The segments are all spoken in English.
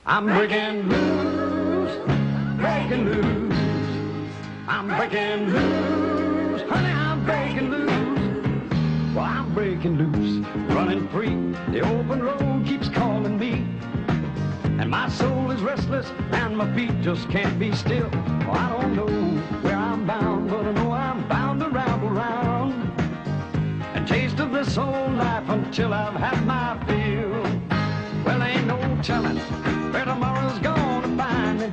I'm breaking loose, breaking loose. I'm breaking loose, honey, I'm breaking loose. Well, I'm breaking loose, running free. The open road keeps calling me. And my soul is restless and my feet just can't be still. Well, I don't know where I'm bound, but I know I'm bound to ramble around and taste of this old life until I've had my fill. Well, ain't no telling where tomorrow's gonna find me.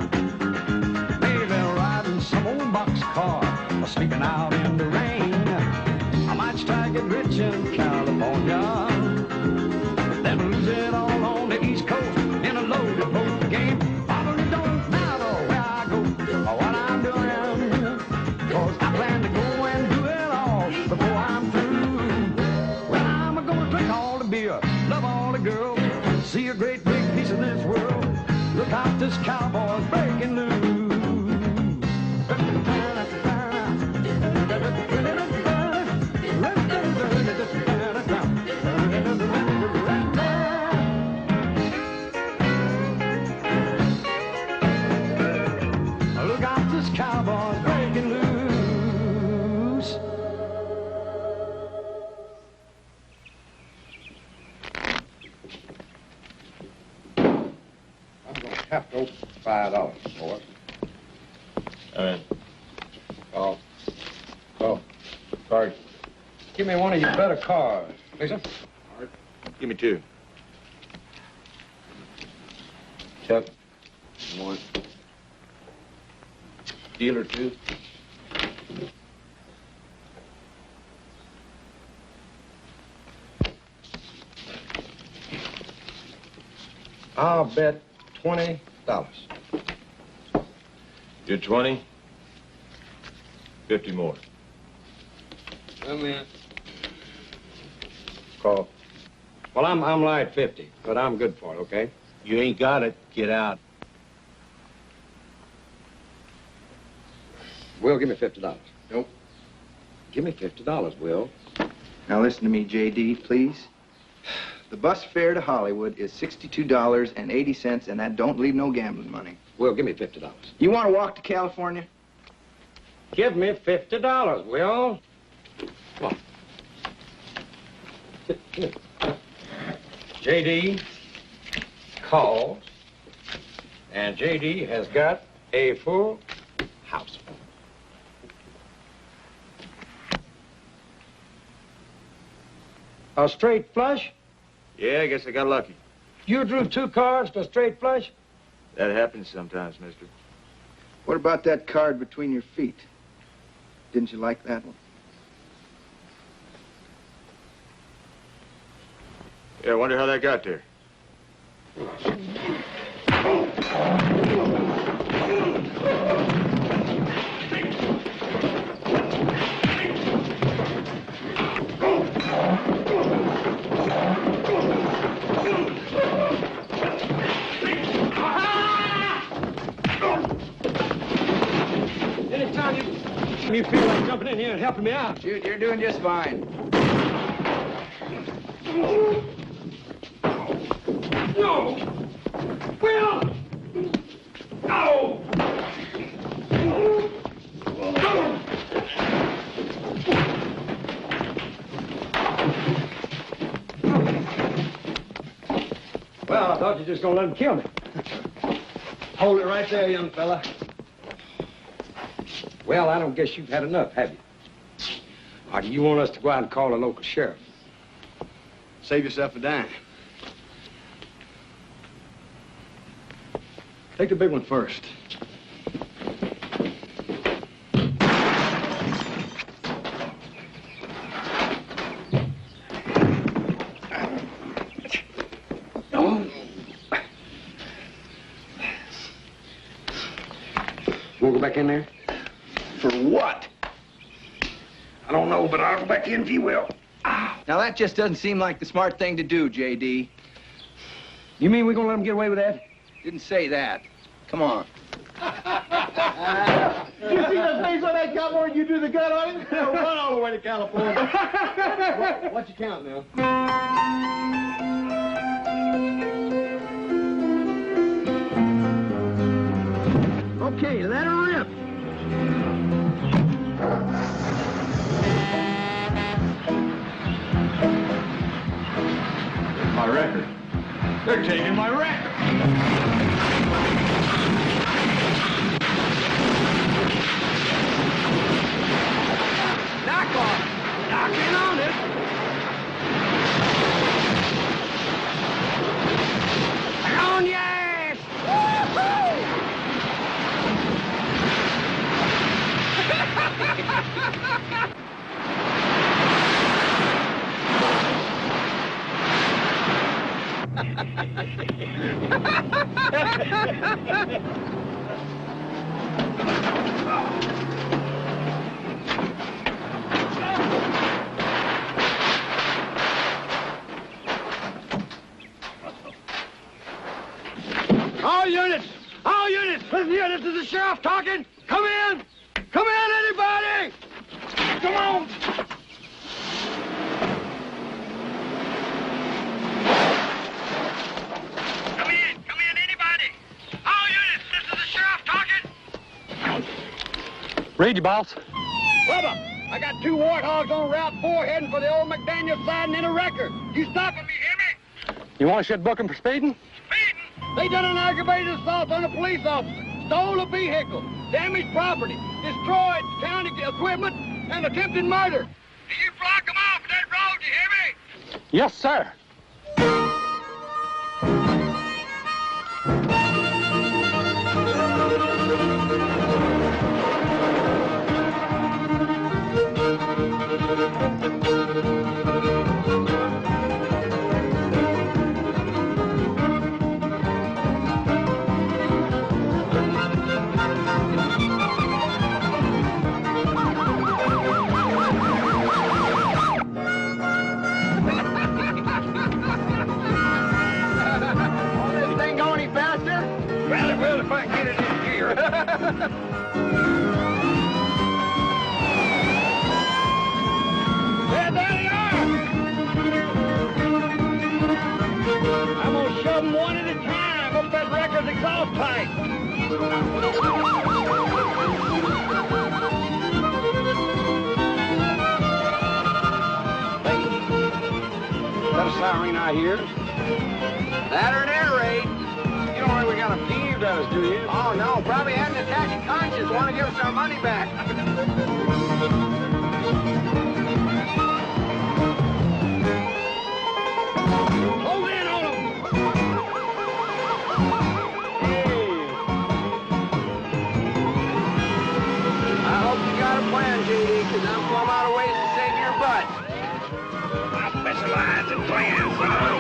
Maybe riding some old boxcar or sleeping out in the rain. I might strike it rich in California, then lose it all on the East Coast in a loaded boat game. Probably don't matter where I go or what I'm doing, 'cause I plan to go and do it all before I'm through. Well, I'm gonna drink all the beer, love all the girls, see a great big piece of this world. Look out, this cowboy's breaking loose. Look out, this cowboy's breaking loose. I'm going to have to open $5 for it. All right. Oh, card. Give me one of your better cars, Lisa. All right. Give me 2. Chuck. One. Dealer 2. I'll bet $20. You're 20. 50 more. Come in. Call. Well, I'm light 50, but I'm good for it, okay? You ain't got it. Get out. Will, give me $50. Nope. Give me $50, Will. Now listen to me, J.D., please. The bus fare to Hollywood is $62.80, and that don't leave no gambling money. Will, give me $50. You want to walk to California? Give me $50, Will. Come on. Come here. J.D. calls, and J.D. has got a full house. A straight flush? Yeah, I guess I got lucky. You drew 2 cards to straight flush? That happens sometimes, mister. What about that card between your feet? Didn't you like that one? Yeah, I wonder how that got there. Anytime you feel like jumping in here and helping me out. Shoot, you're doing just fine. No! Will! No! Well, I thought you were just gonna let him kill me. Hold it right there, young fella. Well, I don't guess you've had enough, have you? Or do you want us to go out and call the local sheriff? Save yourself a dime. Take the big one first. You want to go back in there? For what? I don't know, but I'll go back in if you will. Now, that just doesn't seem like the smart thing to do, J.D. You mean we're gonna let him get away with that? Didn't say that. Come on. You see the face on that cowboy? You do the gun on him? Run all the way to California. What you count now? Okay, let her rip. My record. They're taking my record. Knock off. Knock in on it. On your ass. All units, listen here, this is the sheriff talking. Come in, anybody. Come on. Come in, anybody. All units, this is the sheriff talking. Read you, boss. Bubba, I got 2 warthogs on Route 4 heading for the old McDaniel siding in a wrecker. You stopping me, hear me? You want a shit booking for speeding? Speeding? They done an aggravated assault on a police officer, stole a vehicle, damaged property, destroyed county equipment, and attempted murder. Do you block them off that road, you hear me? Yes, sir. Well, if I can get it in gear. There they are! I'm gonna shove them one at a time up that wrecker's exhaust pipe. Hey, is that a siren I hear? That or an air raid. You don't think we got a peeved at us, do you? Oh, no. Probably had an attack of conscience. Want to give us our money back. Hold in on them. Hey. I hope you got a plan, JD, because I'm plumb out of ways to save your butt. I specialize in plans, son.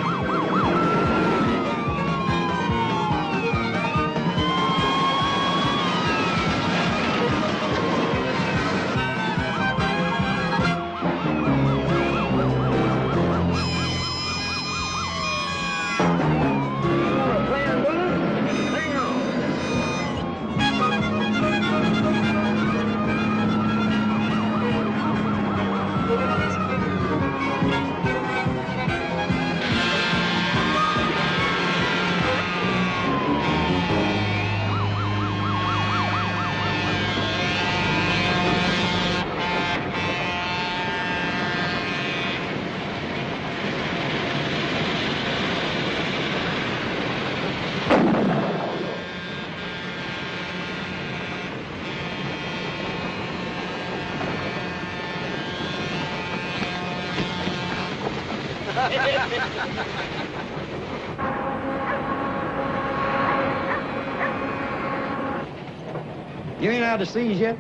You ain't out to seas yet?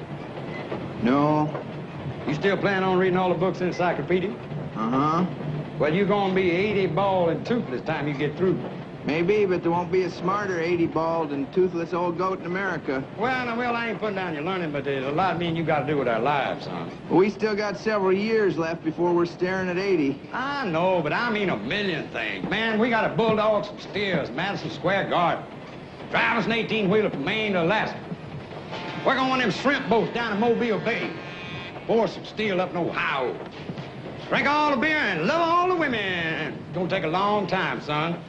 No. You still plan on reading all the books in the encyclopedia? Uh-huh. Well, you're gonna be 80 bald and toothless time you get through. Maybe, but there won't be a smarter 80 bald and toothless old goat in America. Well, now, I ain't putting down your learning, but there's a lot me and you got to do with our lives, son. We still got several years left before we're staring at 80. I know, but I mean a million things. Man, we got a bulldog, some steers, Madison Square Garden. Drive us an 18-wheeler from Maine to Alaska. We're going on them shrimp boats down to Mobile Bay. Pour some steel up in Ohio. Drink all the beer and love all the women. It's gonna take a long time, son.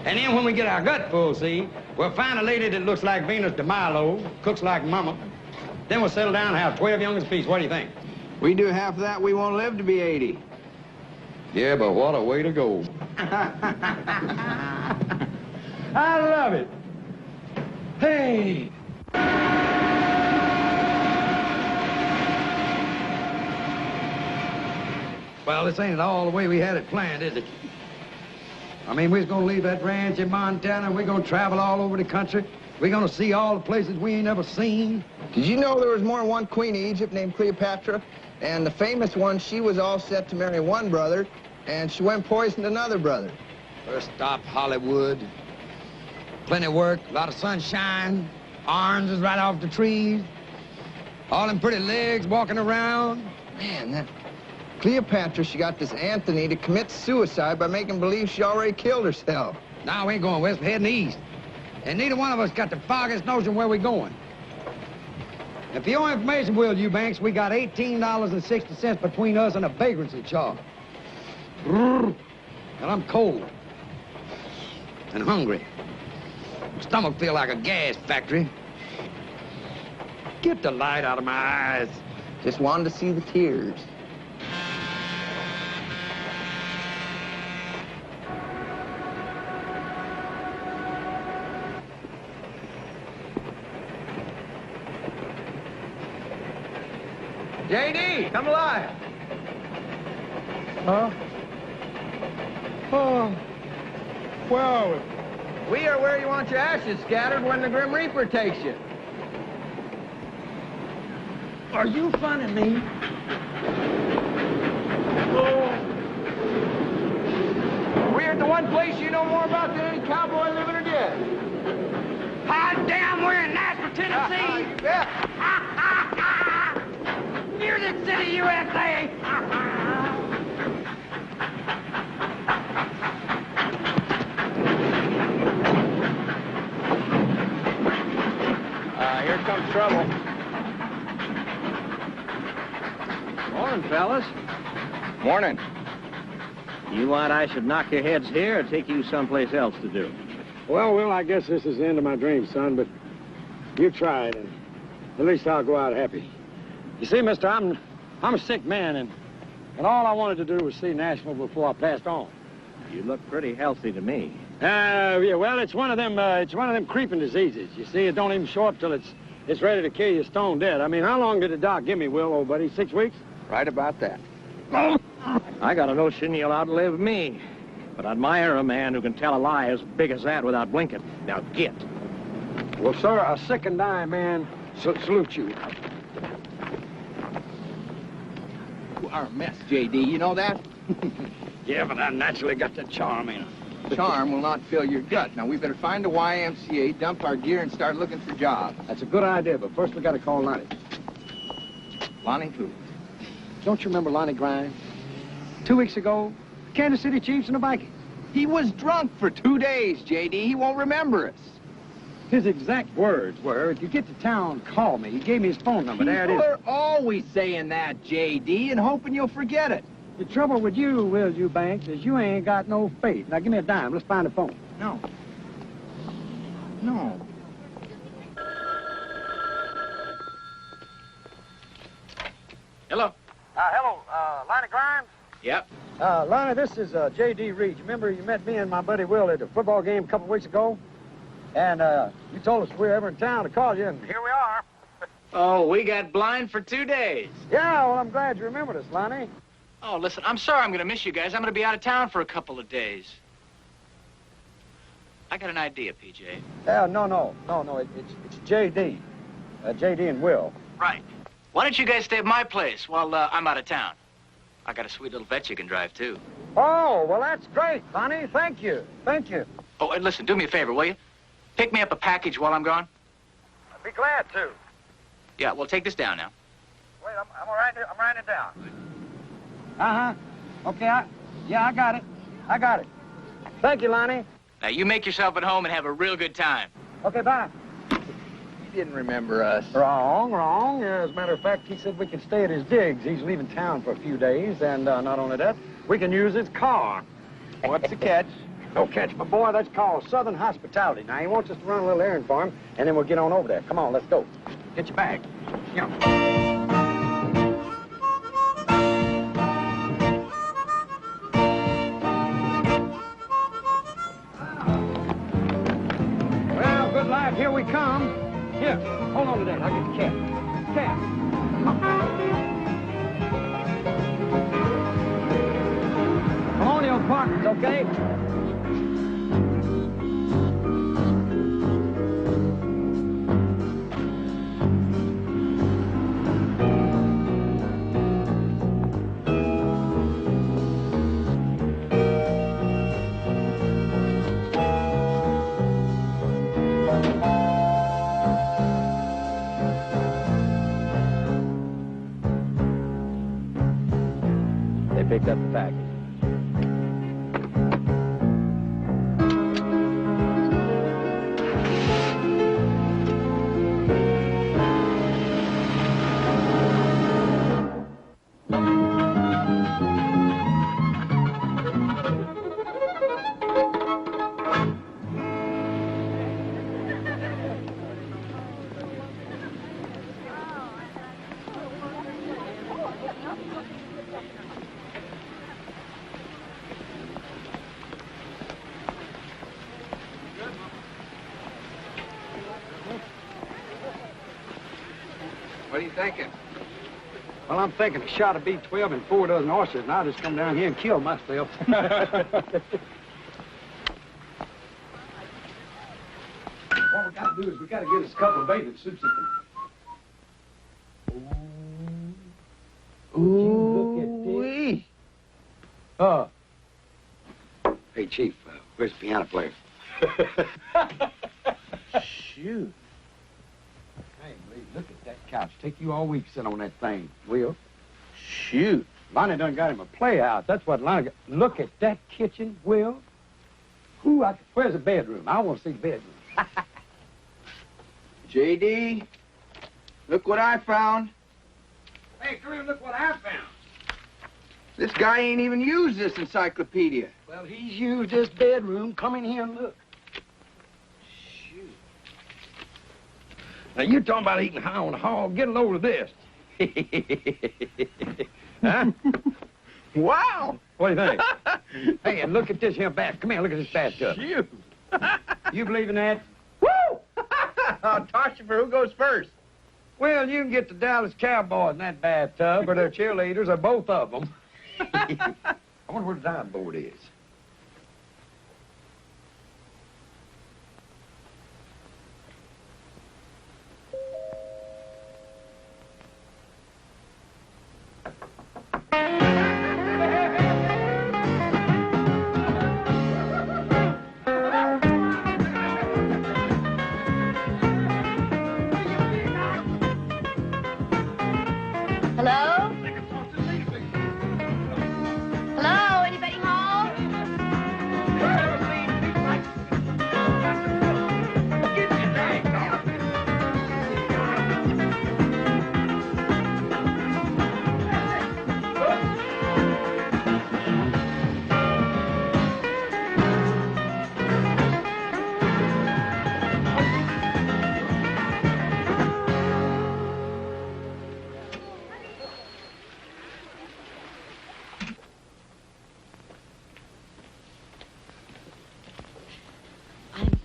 And then when we get our gut full, see, we'll find a lady that looks like Venus de Milo, cooks like Mama. Then we'll settle down and have 12 youngest apiece. What do you think? We do half of that, we won't live to be 80. Yeah, but what a way to go. I love it. Hey. Well, this ain't at all the way we had it planned, is it? I mean, we're gonna leave that ranch in Montana, and we're gonna travel all over the country. We're gonna see all the places we ain't ever seen. Did you know there was more than one queen of Egypt named Cleopatra? And the famous one, she was all set to marry one brother, and she went and poisoned another brother. First stop, Hollywood. Plenty of work, a lot of sunshine, oranges right off the trees, all them pretty legs walking around. Man, that Cleopatra, she got this Anthony to commit suicide by making believe she already killed herself. Now we ain't going west, we're heading east. And neither one of us got the foggiest notion where we're going. And for your information, Will Eubanks, we got $18.60 between us and a vagrancy charge. And I'm cold. And hungry. My stomach feel like a gas factory. Get the light out of my eyes. Just wanted to see the tears. JD, come alive. Huh? Oh. Where are we? We are where you want your ashes scattered when the Grim Reaper takes you. Are you funning me? Oh. We're at the one place you know more about than any cowboy living or dead. Hot damn, we're in Nashville, Tennessee. You bet. Music City, USA. Here comes trouble. Morning, fellas. Morning. You want I should knock your heads here or take you someplace else to do? Well, Will, I guess this is the end of my dream, son, but you tried, and at least I'll go out happy. You see, mister, I'm a sick man, and all I wanted to do was see Nashville before I passed on. You look pretty healthy to me. Yeah, well, it's one of them creeping diseases. You see, it don't even show up till it's ready to kill you stone dead. I mean, how long did the doc give me, Will, old buddy? 6 weeks? Right about that. I got a notion you'll outlive me, but I admire a man who can tell a lie as big as that without blinking. Now get. Well, sir, a sick and dying man salutes you. You are a mess, JD. You know that? Yeah, but I naturally got the charm in. Charm will not fill your gut. Now, we better find the YMCA, dump our gear, and start looking for jobs. That's a good idea, but first we got to call Lonnie. Lonnie who? Don't you remember Lonnie Grimes? 2 weeks ago, Kansas City Chiefs and the Vikings. He was drunk for 2 days, JD. He won't remember us. His exact words were, if you get to town, call me. He gave me his phone number. There it People is. are always saying that, JD, and hoping you'll forget it. The trouble with you, Will Eubanks, is you ain't got no faith. Now, give me a dime. Let's find the phone. No. No. Hello. Hello, Lonnie Grimes? Yep. Lonnie, this is J.D. Reed. You remember you met me and my buddy Will at the football game a couple weeks ago? And you told us if we were ever in town to call you, and here we are. Oh, we got blind for 2 days. Yeah, well, I'm glad you remembered us, Lonnie. Oh, listen, I'm sorry I'm going to miss you guys. I'm going to be out of town for a couple of days. I got an idea, PJ. Yeah, no. It's J.D. J.D. and Will. Right. Why don't you guys stay at my place while I'm out of town? I got a sweet little vet you can drive, too. Oh, well, that's great, Lonnie. Thank you. Thank you. Oh, and listen, do me a favor, will you? Pick me up a package while I'm gone. I'd be glad to. Yeah, well, take this down now. Wait, I'm writing it down. Uh-huh. Okay, I got it. I got it. Thank you, Lonnie. Now, you make yourself at home and have a real good time. Okay, bye. He didn't remember us. Wrong. As a matter of fact, he said we could stay at his digs. He's leaving town for a few days, and not only that, we can use his car. What's the catch? Don't catch my boy. That's called Southern hospitality. Now, he wants us to run a little errand for him, and then we'll get on over there. Come on, let's go. Get your bag. Yeah. Well, good life, here we come. Here, hold on to that. I'll get the cat. Cat. Come on, you partners, okay? They picked up the package. What are you thinking? Well, I'm thinking a shot of B12 and 4 dozen oysters, and I'll just come down here and kill myself. What we got to do is we got to get us a couple of bathing suits. Ooh. Look at this. Hey, Chief, where's the piano player? Shoot. Hey, Lee, look at that couch. Take you all week to sit on that thing. Will? Shoot. Lonnie done got him a playhouse. That's what Lonnie got. Look at that kitchen, Will. Where's the bedroom? I want to see the bedroom. J.D., look what I found. Hey, Kareem, look what I found. This guy ain't even used this encyclopedia. Well, he's used this bedroom. Come in here and look. Shoot. Now, you're talking about eating high on the hog. Get a load of this. Huh? Wow! What do you think? Hey, and look at this here bath. Come here, look at this bathtub. Shoot! You believe in that? Woo! I'll toss you for who goes first. Well, you can get the Dallas Cowboys in that bathtub, or their cheerleaders, or both of them. I wonder where the diving board is. Hello? Hello? Anybody home?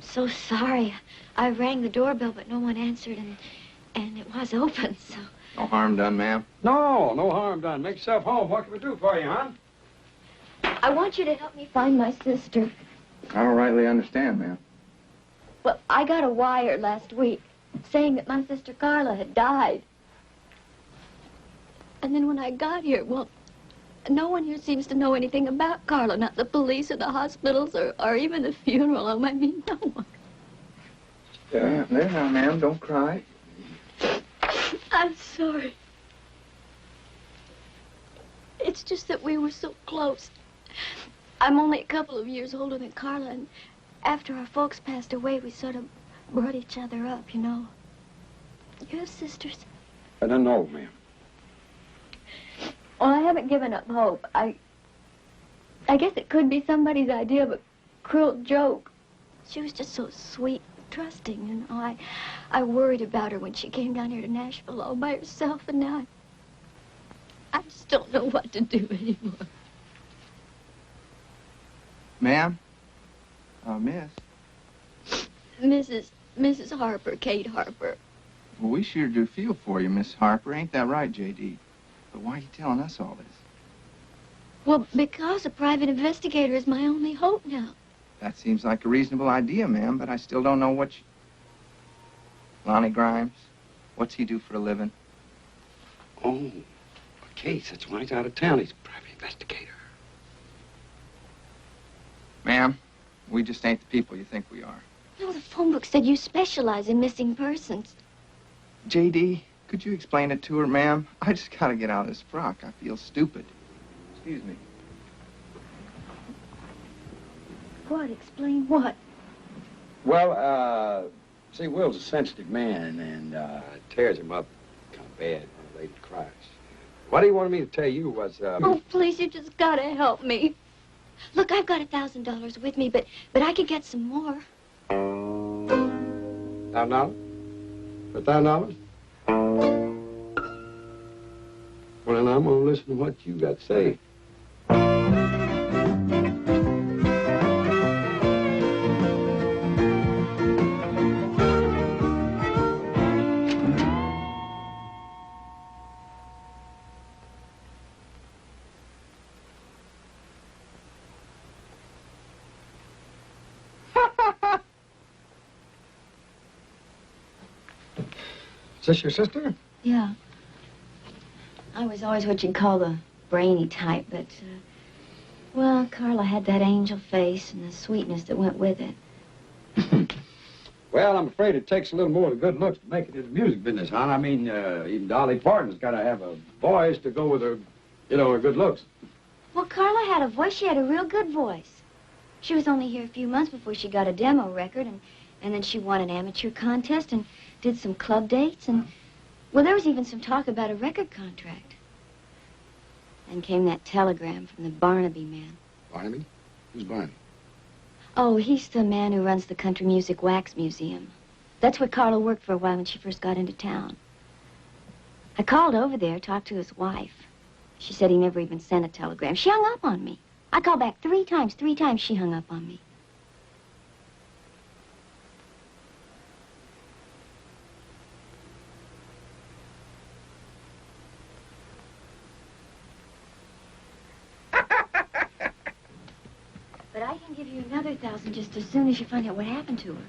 So sorry. I rang the doorbell, but no one answered, and it was open, so... No harm done, ma'am. No harm done. Make yourself home. What can we do for you, hon? I want you to help me find my sister. I don't rightly understand, ma'am. Well, I got a wire last week saying that my sister Carla had died. And then when I got here, well, no one here seems to know anything about Carla, not the police or the hospitals or even the funeral home. I mean, no one. There now, ma'am. Don't cry. I'm sorry. It's just that we were so close. I'm only a couple of years older than Carla, and after our folks passed away, we sort of brought each other up, you know. You have sisters? I don't know, ma'am. Well, I haven't given up hope. I guess it could be somebody's idea, but cruel joke. She was just so sweet, trusting, you know. I worried about her when she came down here to Nashville all by herself, and now I just don't know what to do anymore. Ma'am? Miss? Mrs. Harper, Kate Harper. Well, we sure do feel for you, Miss Harper. Ain't that right, J.D.? But why are you telling us all this? Well, because a private investigator is my only hope now. That seems like a reasonable idea, ma'am, but I still don't know what you... Lonnie Grimes? What's he do for a living? Oh, a case. That's why he's out of town. He's a private investigator. Ma'am, we just ain't the people you think we are. No, the phone book said you specialize in missing persons. J.D., could you explain it to her, ma'am? I just gotta get out of this frock. I feel stupid. Excuse me. What? Explain what? Well, see, Will's a sensitive man, and it tears him up kind of bad when a lady cries. What he wanted me to tell you was, Oh, please, you just gotta help me. Look, I've got $1,000 with me, but I could get some more. $1,000? For $1,000? Well, then I'm gonna listen to what you got to say. Is this your sister? Yeah. I was always what you'd call the brainy type, but, well, Carla had that angel face and the sweetness that went with it. Well, I'm afraid it takes a little more than good looks to make it in the music business, hon. I mean, even Dolly Parton's got to have a voice to go with her, you know, her good looks. Well, Carla had a voice. She had a real good voice. She was only here a few months before she got a demo record, and then she won an amateur contest and did some club dates, and, well, there was even some talk about a record contract. Then came that telegram from the Barnaby man. Barnaby? Who's Barnaby? Oh, he's the man who runs the Country Music Wax Museum. That's where Carla worked for a while when she first got into town. I called over there, talked to his wife. She said he never even sent a telegram. She hung up on me. I called back 3 times. 3 times she hung up on me. But I can give you another 1,000 just as soon as you find out what happened to her.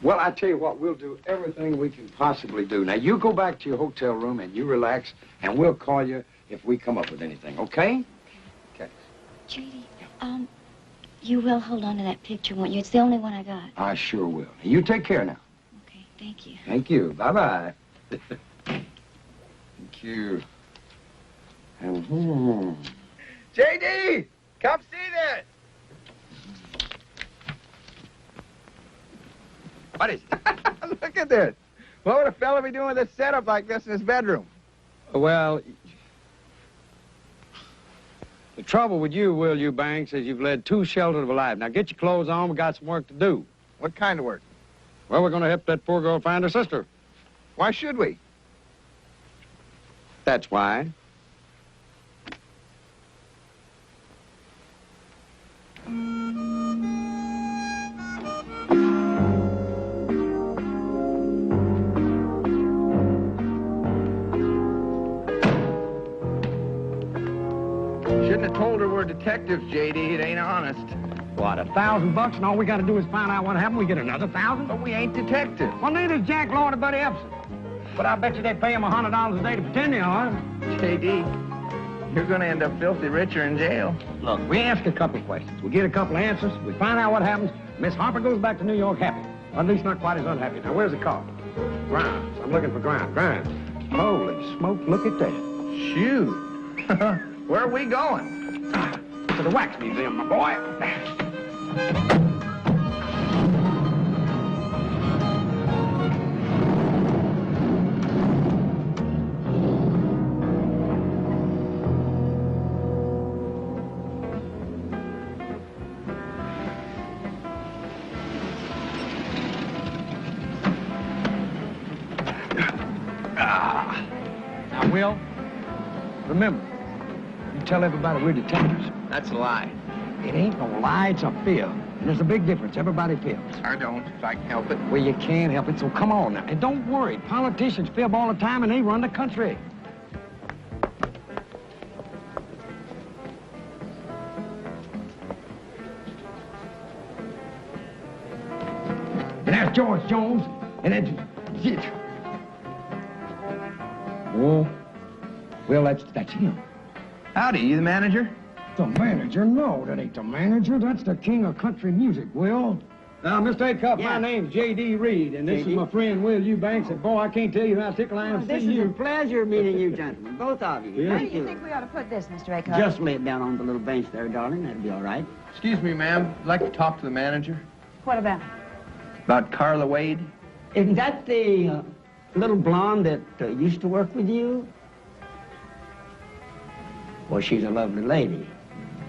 Well, I tell you what, we'll do everything we can possibly do. Now, you go back to your hotel room and you relax, and we'll call you if we come up with anything, okay? Okay. J.D., you will hold on to that picture, won't you? It's the only one I got. I sure will. You take care now. Okay, thank you. Thank you. Bye-bye. Thank you. J.D., come see this. What is it? Look at this. What would a fella be doing with a setup like this in his bedroom? Well, the trouble with you, Will Eubanks, is you've led too sheltered of a life. Now, get your clothes on. We got some work to do. What kind of work? Well, we're going to help that poor girl find her sister. Why should we? That's why. Shouldn't have told her we're detectives, J.D. It ain't honest. What, $1,000 and all we got to do is find out what happened? We get another 1,000? But we ain't detectives. Well, neither is Jack Lord or Buddy Epson. But I bet you they pay him $100 a day to pretend they are. J.D., you're gonna end up filthy rich or in jail. Look, we ask a couple of questions. We get a couple of answers. We find out what happens. Miss Harper goes back to New York happy. Or at least not quite as unhappy. Now, where's the car? Grimes. I'm looking for Grimes. Grimes. Holy smoke, look at that. Shoot. Where are we going? To the Wax Museum, my boy. Will, remember, you tell everybody we're detectives. That's a lie. It ain't no lie, it's a fib. And there's a big difference. Everybody fibs. I don't, if I can help it. Well, you can't help it, so come on now. And don't worry, politicians fib all the time and they run the country. And that's George Jones, and that's... Oh, well, that's him. Howdy, you the manager? The manager? No, that ain't the manager. That's the king of country music, Will. Now, Mr. A-Cup, my name's J.D. Reed, and this is my friend Will Eubanks, and boy, I can't tell you how tickled I am to see you. This is a pleasure meeting you gentlemen, both of you. How do you think we ought to put this, Mr. A-Cup? Just lay it down on the little bench there, darling. That'll be all right. Excuse me, ma'am. I'd like to talk to the manager. What about? About Carla Wade. Isn't that the little blonde that used to work with you? Well, she's a lovely lady.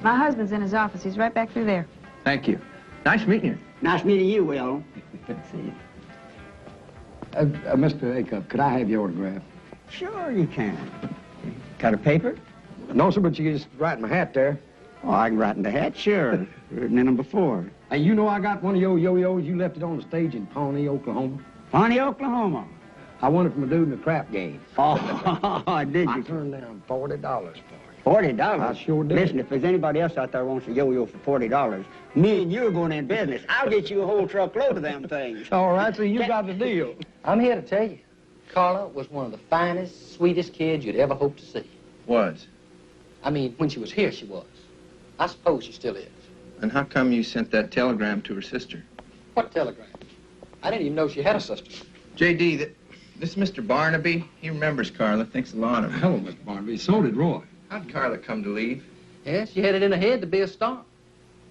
My husband's in his office. He's right back through there. Thank you. Nice meeting you. Nice meeting you, Will. See you. Mr. A-Cup, could I have your autograph? Sure you can. Got a paper? No, sir, but you just write in my hat there. Oh, I can write in the hat, sure. Written in them before. Hey, you know I got one of your yo-yos. You left it on the stage in Pawnee, Oklahoma. Pawnee, Oklahoma? I won it from a dude in the crap game. Oh, did you? I turned down $40 for it. $40? I sure did. Listen, if there's anybody else out there wants a yo-yo for $40, me and you are going in business. I'll get you a whole truckload of them things. All right, so you got the deal. I'm here to tell you, Carla was one of the finest, sweetest kids you'd ever hope to see. Was? I mean, when she was here, she was. I suppose she still is. And how come you sent that telegram to her sister? What telegram? I didn't even know she had a sister. J.D., this Mr. Barnaby, he remembers Carla, thinks a lot of her. Hello, Mr. Barnaby. So did Roy. How'd Carla come to leave? Yes, she had it in her head to be a star.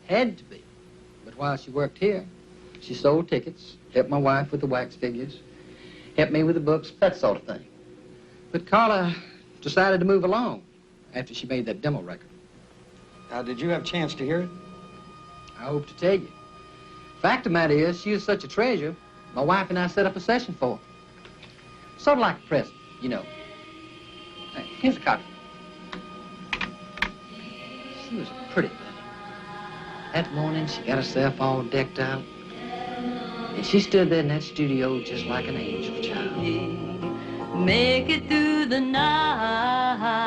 Had to be. But while she worked here, she sold tickets, helped my wife with the wax figures, helped me with the books, that sort of thing. But Carla decided to move along after she made that demo record. Did you have a chance to hear it? I hope to tell you. Fact of the matter is, she is such a treasure, my wife and I set up a session for her. Sort of like a present, you know. Hey, here's a copy. She was a pretty thing. That morning, she got herself all decked out. And she stood there in that studio just like an angel child. Make it through the night.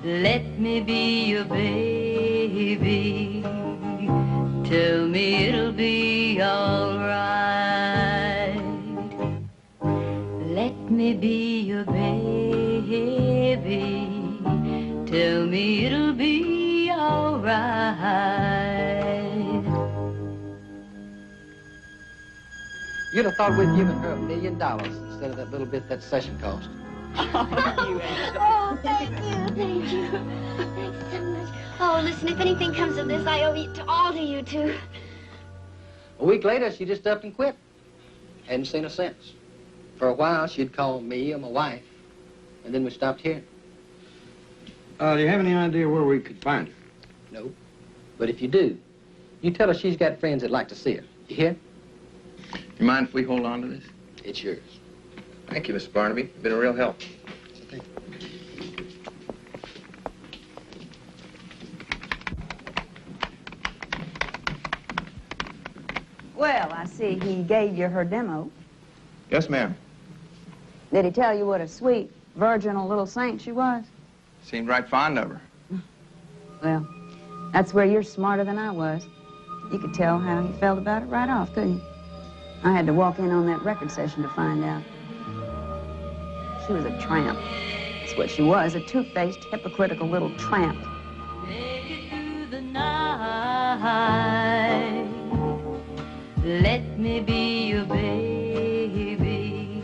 Let me be your baby. Tell me it'll be all right. Let me be your baby. Tell me it'll be all right. You'd have thought we'd given her $1 million instead of that little bit that session cost. Oh, thank you, thank you. Thanks so much. Oh, listen, if anything comes of this, I owe it all to you two. A week later, she just up and quit. Hadn't seen her since. For a while, she'd call me or my wife, and then we stopped hearing. Do you have any idea where we could find her? No. But if you do, you tell her she's got friends that'd like to see her. You hear? You mind if we hold on to this? It's yours. Thank you, Mr. Barnaby. You've been a real help. Okay. Well, I see he gave you her demo. Yes, ma'am. Did he tell you what a sweet, virginal little saint she was? Seemed right fond of her. Well, that's where you're smarter than I was. You could tell how he felt about it right off, couldn't you? I had to walk in on that record session to find out. She was a tramp. That's what she was, a two-faced, hypocritical little tramp. Make it through the night. Let me be your baby.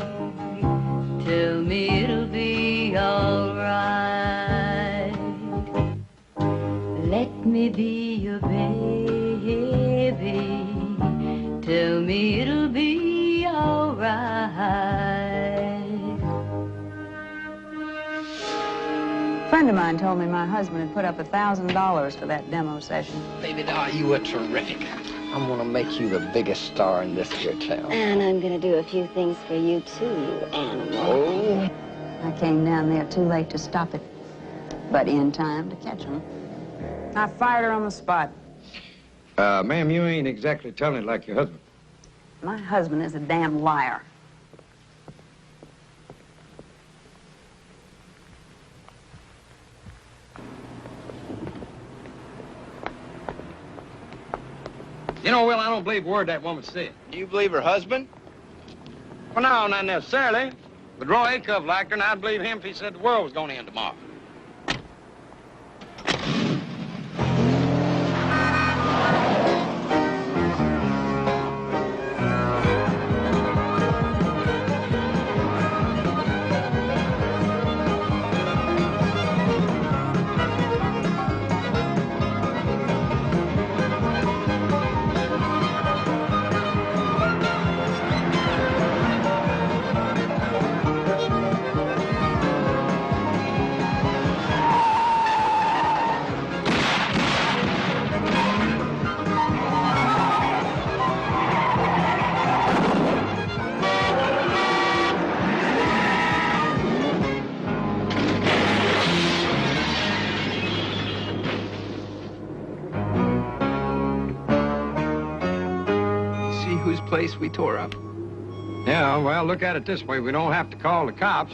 Tell me it'll be all right. Let me be your baby. Tell me it'll be all right. A friend of mine told me my husband had put up $1,000 for that demo session. Baby doll, you were terrific. I'm gonna make you the biggest star in this here town. And I'm gonna do a few things for you too, you animal. Oh. I came down there too late to stop it, but in time to catch him. I fired her on the spot. Ma'am, you ain't exactly telling it like your husband. My husband is a damn liar. You know, Will, I don't believe a word that woman said. You believe her husband? Well, no, not necessarily. But Roy Acuff liked her, and I'd believe him if he said the world was going to end tomorrow. Whose place we tore up? Yeah, well, look at it this way. We don't have to call the cops.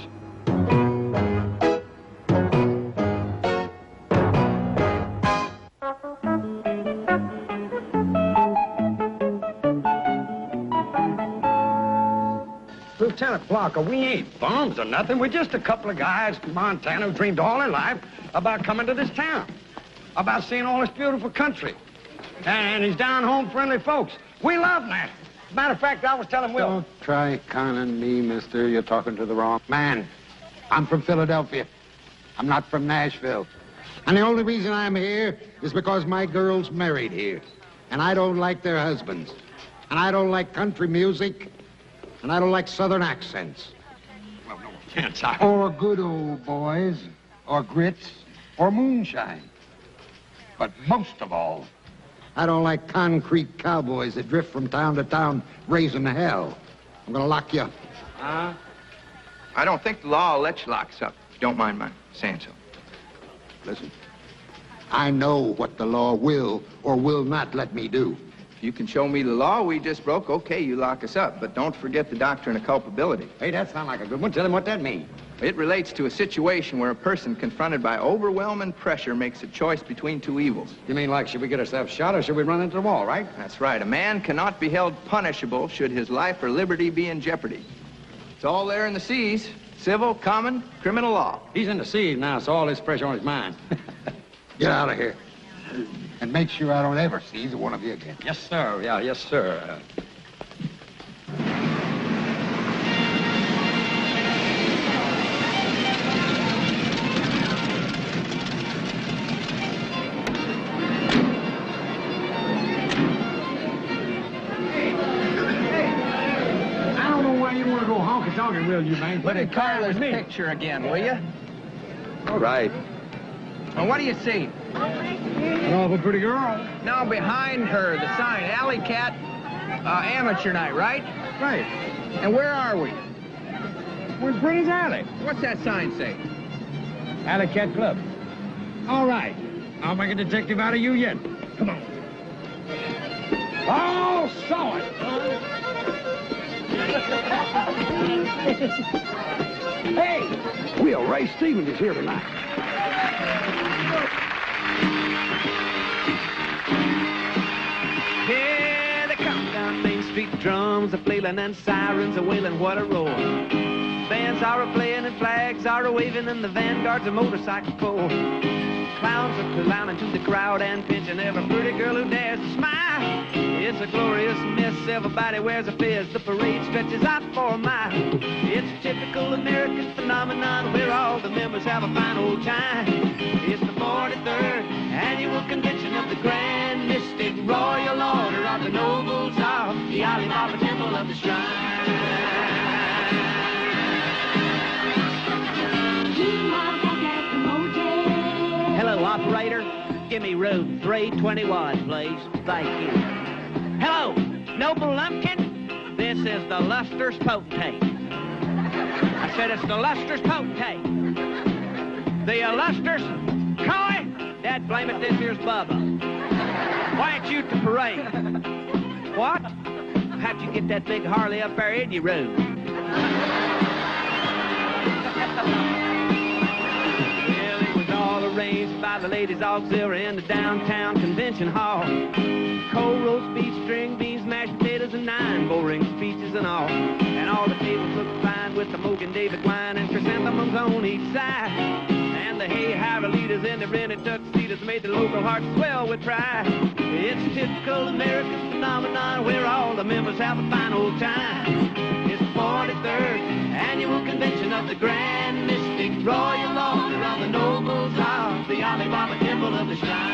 Lieutenant Blocker, we ain't bums or nothing. We're just a couple of guys from Montana who dreamed all their life about coming to this town, about seeing all this beautiful country. And these down-home friendly folks. We love that. As a matter of fact, I was telling Will. Don't try conning me, mister. You're talking to the wrong man. I'm from Philadelphia. I'm not from Nashville. And the only reason I'm here is because my girl's married here. And I don't like their husbands. And I don't like country music. And I don't like Southern accents. Well, no offense, I... Or good old boys. Or grits. Or moonshine. But most of all, I don't like concrete cowboys that drift from town to town raising hell. I'm gonna lock you up. I don't think the law will let you lock us up, if you don't mind my saying so. Listen, I know what the law will or will not let me do. If you can show me the law we just broke, okay, you lock us up. But don't forget the doctrine of culpability. Hey, that sounds like a good one. Tell him what that means. It relates to a situation where a person confronted by overwhelming pressure makes a choice between two evils. You mean like, should we get ourselves shot or should we run into the wall, right? That's right. A man cannot be held punishable should his life or liberty be in jeopardy. It's all there in the C's. Civil, common, criminal law. He's in the C's now, so all this pressure on his mind. Get out of here. And make sure I don't ever see either one of you again. Yes, sir. Yeah, yes, sir. Talking, will you, man? Look at Carla's picture again, will you? All right. Well, what do you see? An awful pretty girl. No, behind her, the sign, Alley Cat Amateur Night, right? Right. And where are we? We're in Pretty's Alley. What's that sign say? Alley Cat Club. All right. I'll make a detective out of you yet. Come on. Oh, saw it. Hey, Will, Ray Stevens is here tonight. Here they come down Main Street, drums are flailing and sirens are wailing, what a roar. Bands are a-playing and flags are a-waving and the vanguards of motorcycle corps. Clowns are climbing to the crowd and pinching every pretty girl who dares to smile. It's a glorious mess, everybody wears a fez, the parade stretches out for a mile. It's a typical American phenomenon where all the members have a fine old time. It's the 43rd annual convention of the Grand Mystic Royal Order of the Nobles of the Alibaba Temple of the Shrine. Hello, operator. Give me room 321, please. Thank you. Hello, noble lumpkin. This is the lustrous potentate. I said it's the lustrous potentate. The illustrious Coy. Dad, blame it, this here's Bubba. Why ain't you at the parade? What? How'd you get that big Harley up there in your room? Well, it was all arranged by the ladies' auxiliary in the downtown convention hall. Cold roast beef, string beans, mashed potatoes, and 9 boring speeches and all. And all the tables looked fine with the Mogan David wine and chrysanthemums on each side. And the hay-hire leaders in the rented tuxedos made the local hearts swell with pride. It's a typical American phenomenon where all the members have a fine old time. It's the 43rd annual convention of the Grand Mystic Royal Order of the Nobles of the Alibaba Temple of the Shrine.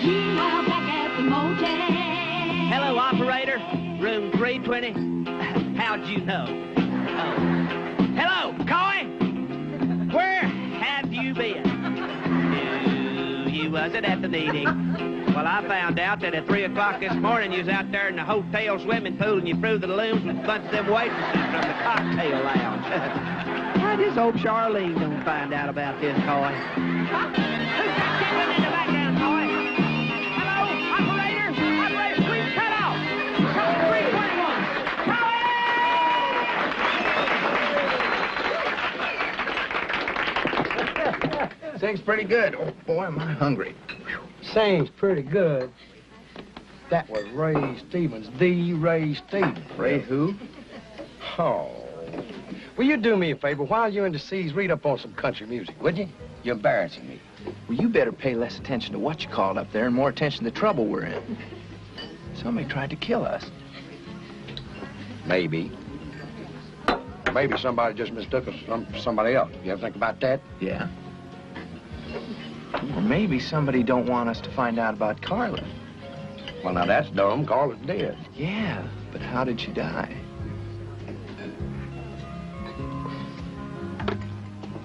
Meanwhile, back at the motel. Hello, operator. Room 320. How'd you know? Oh. Hello, Coy. Where have you been? You wasn't at the meeting. Well, I found out that at 3 o'clock this morning you was out there in the hotel swimming pool and you threw the balloons with a bunch of them waitresses from the cocktail lounge. I just hope Charlene don't find out about this, Coy. Who's got Kevin in the background, Coy? Hello, operator. Operator, please cut off. Code 321. Sings pretty good. Oh, boy, am I hungry. Sings pretty good. That was Ray Stevens, the Ray Stevens. Ray who? Oh. Will you do me a favor? While you're in the seas, read up on some country music, would you? You're embarrassing me. Well, you better pay less attention to what you called up there and more attention to the trouble we're in. Somebody tried to kill us. Maybe. Maybe somebody just mistook us for somebody else. You ever think about that? Yeah. Or maybe somebody don't want us to find out about Carla. Well, now that's dumb. Carla's dead. Yeah, but how did she die?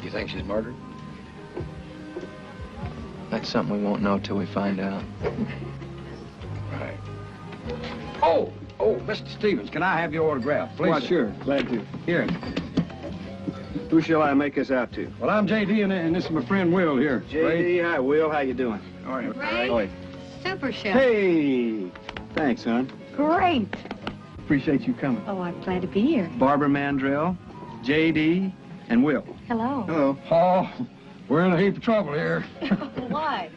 You think she's murdered? That's something we won't know till we find out. Right. Oh, Mr. Stevens, can I have your autograph, please? Why, sure. Glad to. Here. Who shall I make this out to? Well, I'm J.D., and this is my friend Will here. J.D., hi, Will. How you doing? All right. Ray? All right. Super chef. Hey! Thanks, hon. Great. Appreciate you coming. Oh, I'm glad to be here. Barbara Mandrell, J.D., and Will. Hello. Hello. Oh, we're in a heap of trouble here. Why?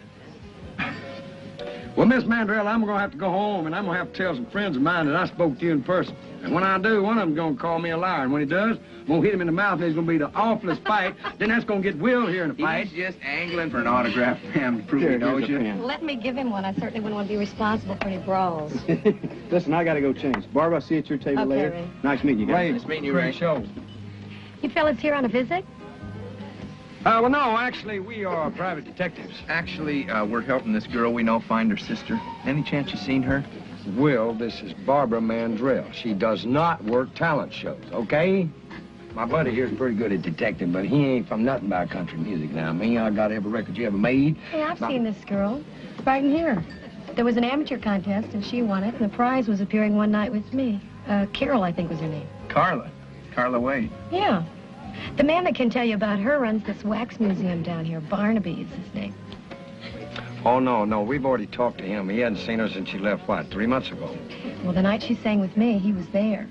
Well, Miss Mandrell, I'm going to have to go home, and I'm going to have to tell some friends of mine that I spoke to you in person. And when I do, one of them's going to call me a liar. And when he does, I'm going to hit him in the mouth, and it's going to be the awfulest fight. Then that's going to get Will here in a fight. He's just angling for an autograph, ma'am, to prove he knows you. Let me give him one. I certainly wouldn't want to be responsible for any brawls. Listen, I got to go change. Barbara, I'll see you at your table Okay, later. Ray. Nice meeting you guys. Ray, Nice meeting you, great Ray. show. You fellas here on a visit? Well, no, actually, we are private detectives. Actually, we're helping this girl we know find her sister. Any chance you seen her? Will, this is Barbara Mandrell. She does not work talent shows, okay? My buddy here's pretty good at detecting, but he ain't from nothing about country music now. Me, I got every record you ever made. Hey, I've seen this girl. Right in here. There was an amateur contest, and she won it, and the prize was appearing one night with me. Carol, I think was her name. Carla. Carla Wade. Yeah. The man that can tell you about her runs this wax museum down here. Barnaby is his name. Oh, no, we've already talked to him. He hadn't seen her since she left, what, 3 months ago? Well, the night she sang with me, he was there.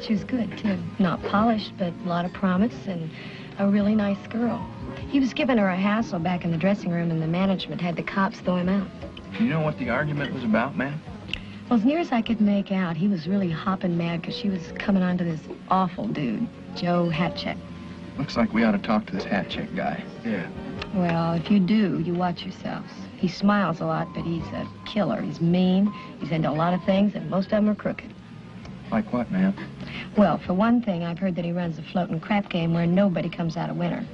She was good, too. Not polished, but a lot of promise and a really nice girl. He was giving her a hassle back in the dressing room, and the management had the cops throw him out. Do you know what the argument was about, ma'am? Well, as near as I could make out, he was really hopping mad because she was coming on to this awful dude, Joe Hatcheck. Looks like we ought to talk to this hat check guy. Yeah. Well, if you do, you watch yourselves. He smiles a lot, but he's a killer. He's mean, he's into a lot of things, and most of them are crooked. Like what, ma'am? Well, for one thing, I've heard that he runs a floating crap game where nobody comes out a winner.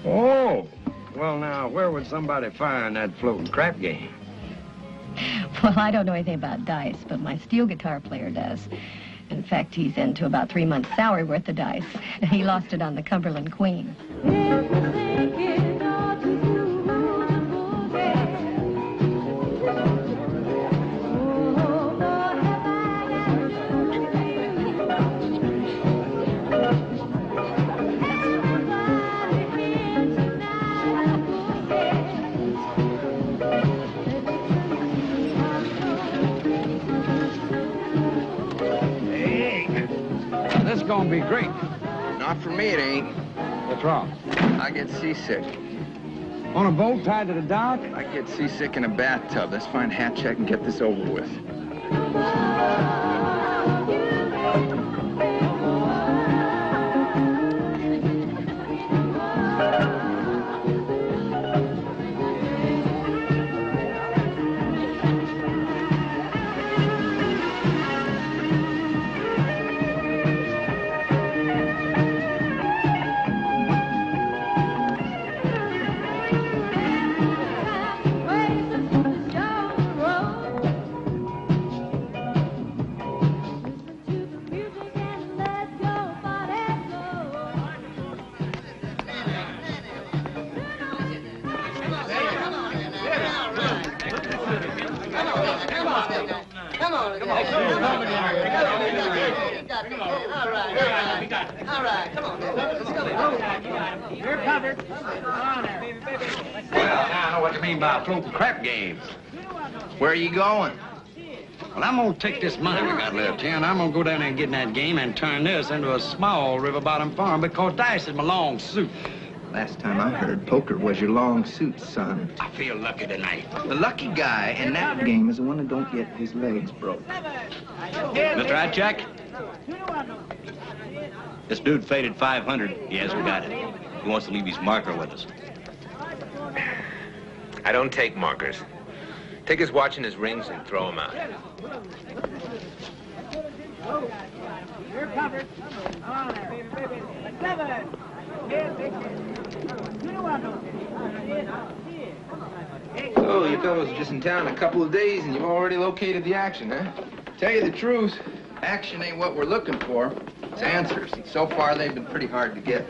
Oh, well, now, where would somebody find that floating crap game? Well, I don't know anything about dice, but my steel guitar player does. In fact, he's into about 3 months' salary worth of dice. He lost it on the Cumberland Queen. gonna be great. Not for me, it ain't. What's wrong? I get seasick. On a boat tied to the dock? I get seasick in a bathtub. Let's find Hat Check and get this over with. Floating crap games. Where are you going? Well, I'm gonna take this money we got left here, and I'm gonna go down there and get in that game and turn this into a small river bottom farm because dice is my long suit. Last time I heard, poker was your long suit, son. I feel lucky tonight. The lucky guy in that game is the one who don't get his legs broke. Mr. Hatcheck? This dude faded 500. He hasn't got it. He wants to leave his marker with us. I don't take markers. Take his watch and his rings and throw them out. You're covered. On there. 7. So, you fellows are just in town a couple of days and you've already located the action, huh? Tell you the truth, action ain't what we're looking for. It's answers. So far, they've been pretty hard to get.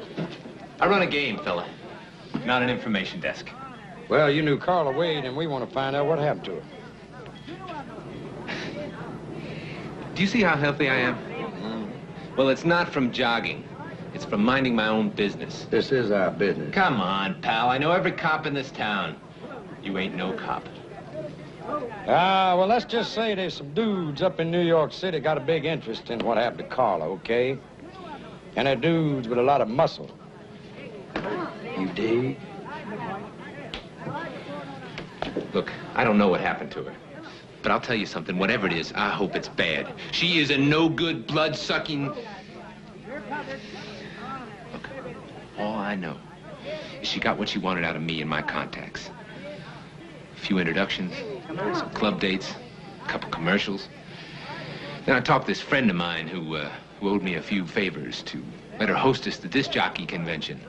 I run a game, fella. Not an information desk. Well, you knew Carla Wade, and we want to find out what happened to her. Do you see how healthy I am? Well, it's not from jogging. It's from minding my own business. This is our business. Come on, pal. I know every cop in this town. You ain't no cop. Well, let's just say there's some dudes up in New York City got a big interest in what happened to Carla, okay? And they're dudes with a lot of muscle. You dig? Look, I don't know what happened to her. But I'll tell you something. Whatever it is, I hope it's bad. She is a no-good, blood-sucking... Look, all I know is she got what she wanted out of me and my contacts. A few introductions, some club dates, a couple commercials. Then I talked to this friend of mine who owed me a few favors to let her hostess the disc jockey convention.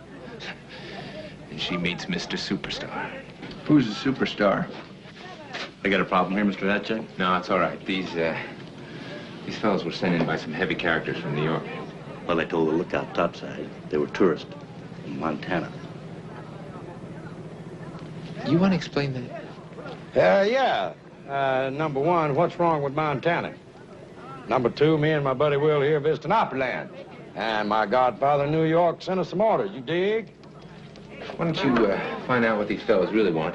And she meets Mr. Superstar. Who's the superstar? I got a problem here, Mr. Hatcheck? No, it's all right. These fellows were sent in by some heavy characters from New York. Well, I told the lookout topside they were tourists from Montana. You want to explain that? Yeah. Number one, what's wrong with Montana? Number two, me and my buddy Will here visiting Opryland. And my godfather in New York sent us some orders, you dig? Why don't you find out what these fellows really want,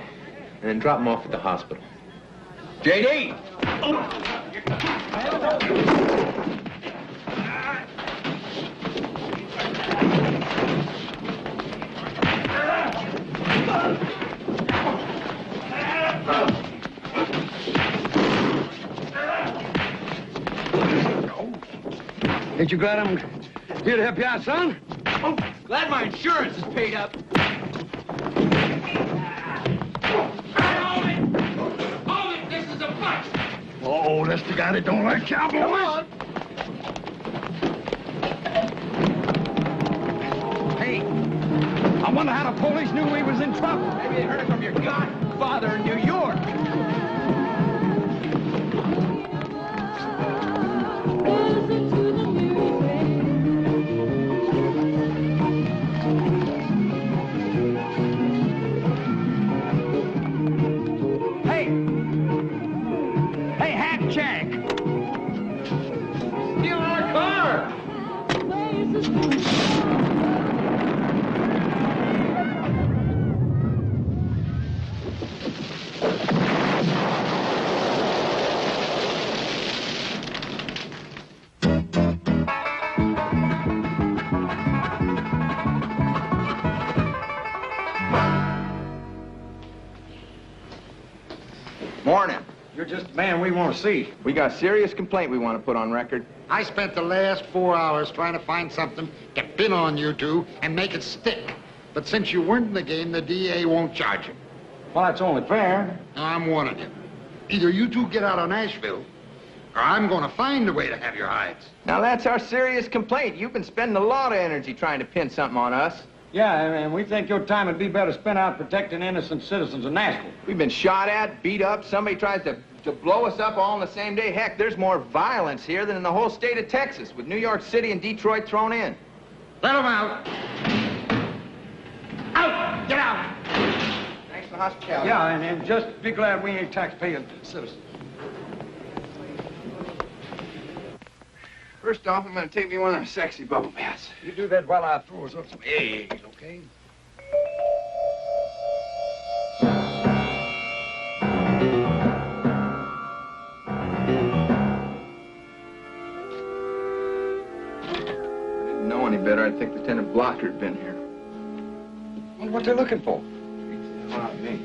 and then drop them off at the hospital. J.D.! Ain't you glad I'm here to help you out, son? Oh, glad my insurance is paid up. Oh, that's the guy that don't like cowboys. Come on. Hey, I wonder how the police knew we was in trouble. Maybe they heard it from your godfather in New York. Morning. You're just the man we want to see. We got a serious complaint we want to put on record. I spent the last 4 hours trying to find something to pin on you two and make it stick. But since you weren't in the game, the DA won't charge you. Well, that's only fair. Now, I'm warning you. Either you two get out of Nashville, or I'm going to find a way to have your hides. Now, that's our serious complaint. You've been spending a lot of energy trying to pin something on us. Yeah, and we think your time would be better spent out protecting innocent citizens of Nashville. We've been shot at, beat up. Somebody tries to blow us up all on the same day. Heck, there's more violence here than in the whole state of Texas, with New York City and Detroit thrown in. Let them out. Out! Get out! Thanks for the hospitality. Yeah, and just be glad we ain't taxpaying citizens. First off, I'm going to take me one of those sexy bubble baths. You do that while I throw us up some eggs, okay? Didn't know any better. I'd think Lieutenant Blocker had been here. Wonder what they're looking for. Not me.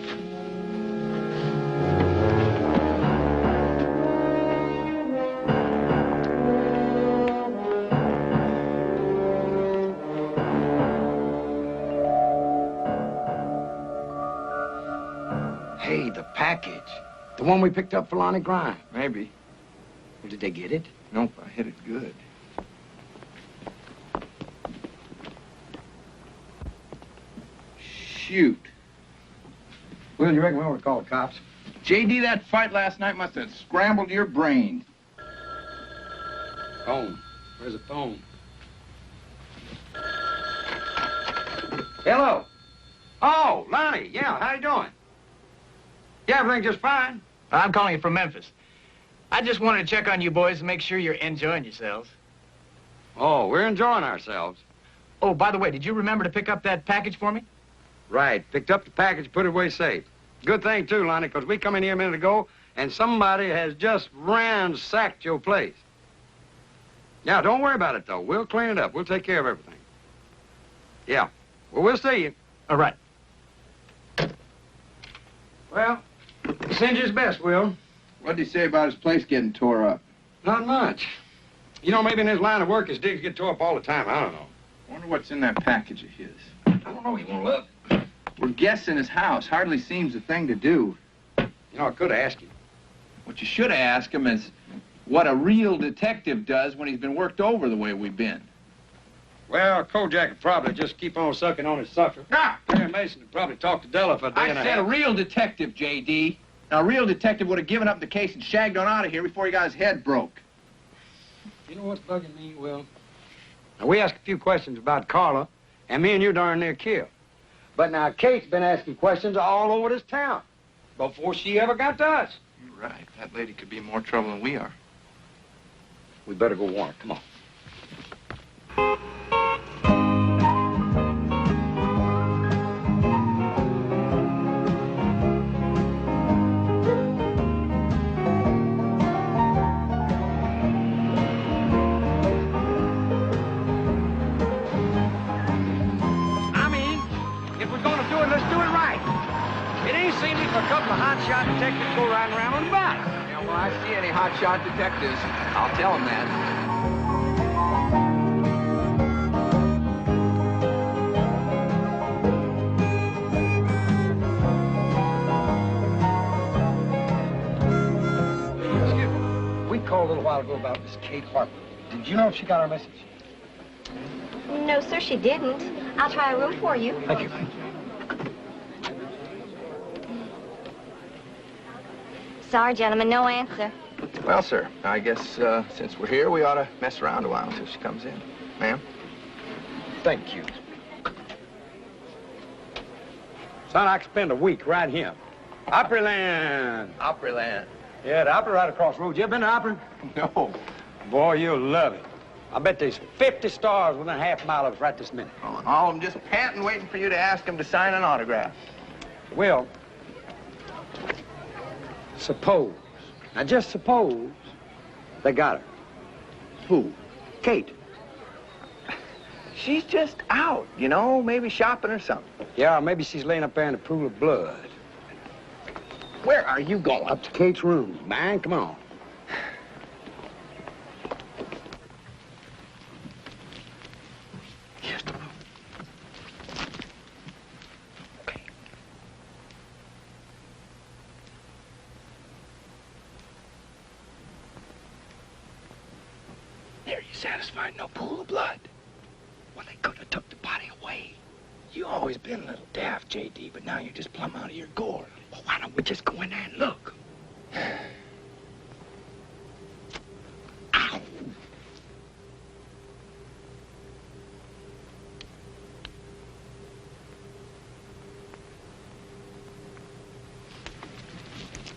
Hey, the package. The one we picked up for Lonnie Grimes. Maybe. Well, did they get it? Nope, I hit it good. Shoot. Will, you reckon we ought to call the cops? J.D., that fight last night must have scrambled your brain. Phone. Where's the phone? Hello. Oh, Lonnie. Yeah, how you doing? Yeah, everything just fine. I'm calling you from Memphis. I just wanted to check on you boys and make sure you're enjoying yourselves. Oh, we're enjoying ourselves. Oh, by the way, did you remember to pick up that package for me? Right. Picked up the package, put it away safe. Good thing, too, Lonnie, because we come in here a minute ago, and somebody has just ransacked your place. Yeah, don't worry about it, though. We'll clean it up. We'll take care of everything. Yeah. Well, we'll see you. All right. Well, send you his best, Will. What'd he say about his place getting tore up? Not much. You know, maybe in his line of work, his digs get tore up all the time. I don't know. Wonder what's in that package of his. I don't know. You want to look? We're guessing his house. Hardly seems a thing to do. You know, I could have asked him. What you should have asked him is what a real detective does when he's been worked over the way we've been. Well, Kojak would probably just keep on sucking on his sucker. Ah! Perry Mason would probably talk to Della for a day and a half. I said a real detective, J.D. Now, a real detective would have given up the case and shagged on out of here before he got his head broke. You know what's bugging me, Will? Now, we asked a few questions about Carla, and me and you darn near killed. But now Kate's been asking questions all over this town before she ever got to us. You're right. That lady could be in more trouble than we are. We better go warn her. Come on. A couple of hotshot detectives go riding around on the bike. Yeah, well, I see any hotshot detectives. I'll tell them that. Excuse me. We called a little while ago about Miss Kate Harper. Did you know if she got our message? No, sir, she didn't. I'll try a room for you. Thank you. Sorry, gentlemen, no answer. Well, sir, I guess since we're here, we ought to mess around a while until she comes in. Ma'am? Thank you. Son, I could spend a week right here. Opryland. Opryland. Yeah, the Opry right across the road. You ever been to Opry? No. Boy, you'll love it. I bet there's 50 stars within a half mile of us right this minute. Oh, and all of them just panting, waiting for you to ask them to sign an autograph. Well, suppose, now just suppose, they got her. Who? Kate. She's just out, you know, maybe shopping or something. Yeah, maybe she's laying up there in a pool of blood. Where are you going? Up to Kate's room, man. Come on. Here's the room. Okay. There, you satisfied? No pool of blood? Well, they could have took the body away. You always been a little daft, J.D., but now you're just plumb out of your gourd. Well, why don't we just go in there and look? Ow!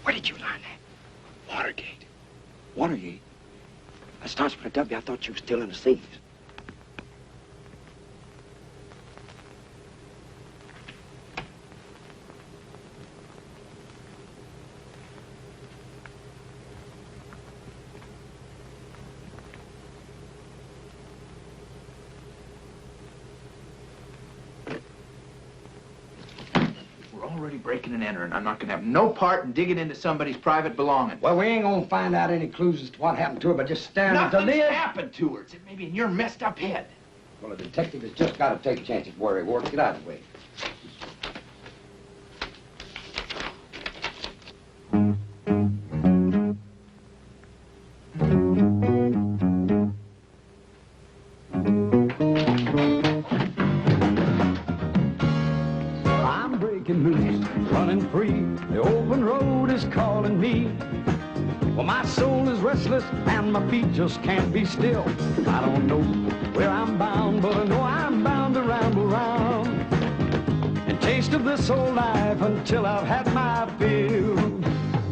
Where did you learn that? Watergate. Watergate? That starts with a W. I thought you were still in the seas. Already breaking and entering. I'm not going to have no part in digging into somebody's private belongings. Well, we ain't gonna find out any clues as to what happened to her, but just staring at the Nothing's lid. happened to her. It's maybe in your messed up head. Well, a detective has just got to take chances, Worry Ward. Get out of the way. I'm breaking loose, running free. The open road is calling me. Well, my soul is restless and my feet just can't be still. I don't know where I'm bound, but I know I'm bound to ramble round and taste of this old life until I've had my fill.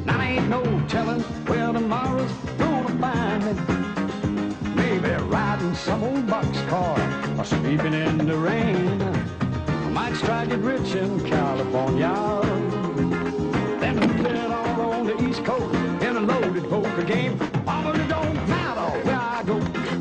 Now ain't no telling where tomorrow's gonna find me. Maybe riding some old boxcar or sleeping in the rain. I might strike it rich in California, then get all on the East Coast in a loaded poker game. Oh, but it don't matter where I go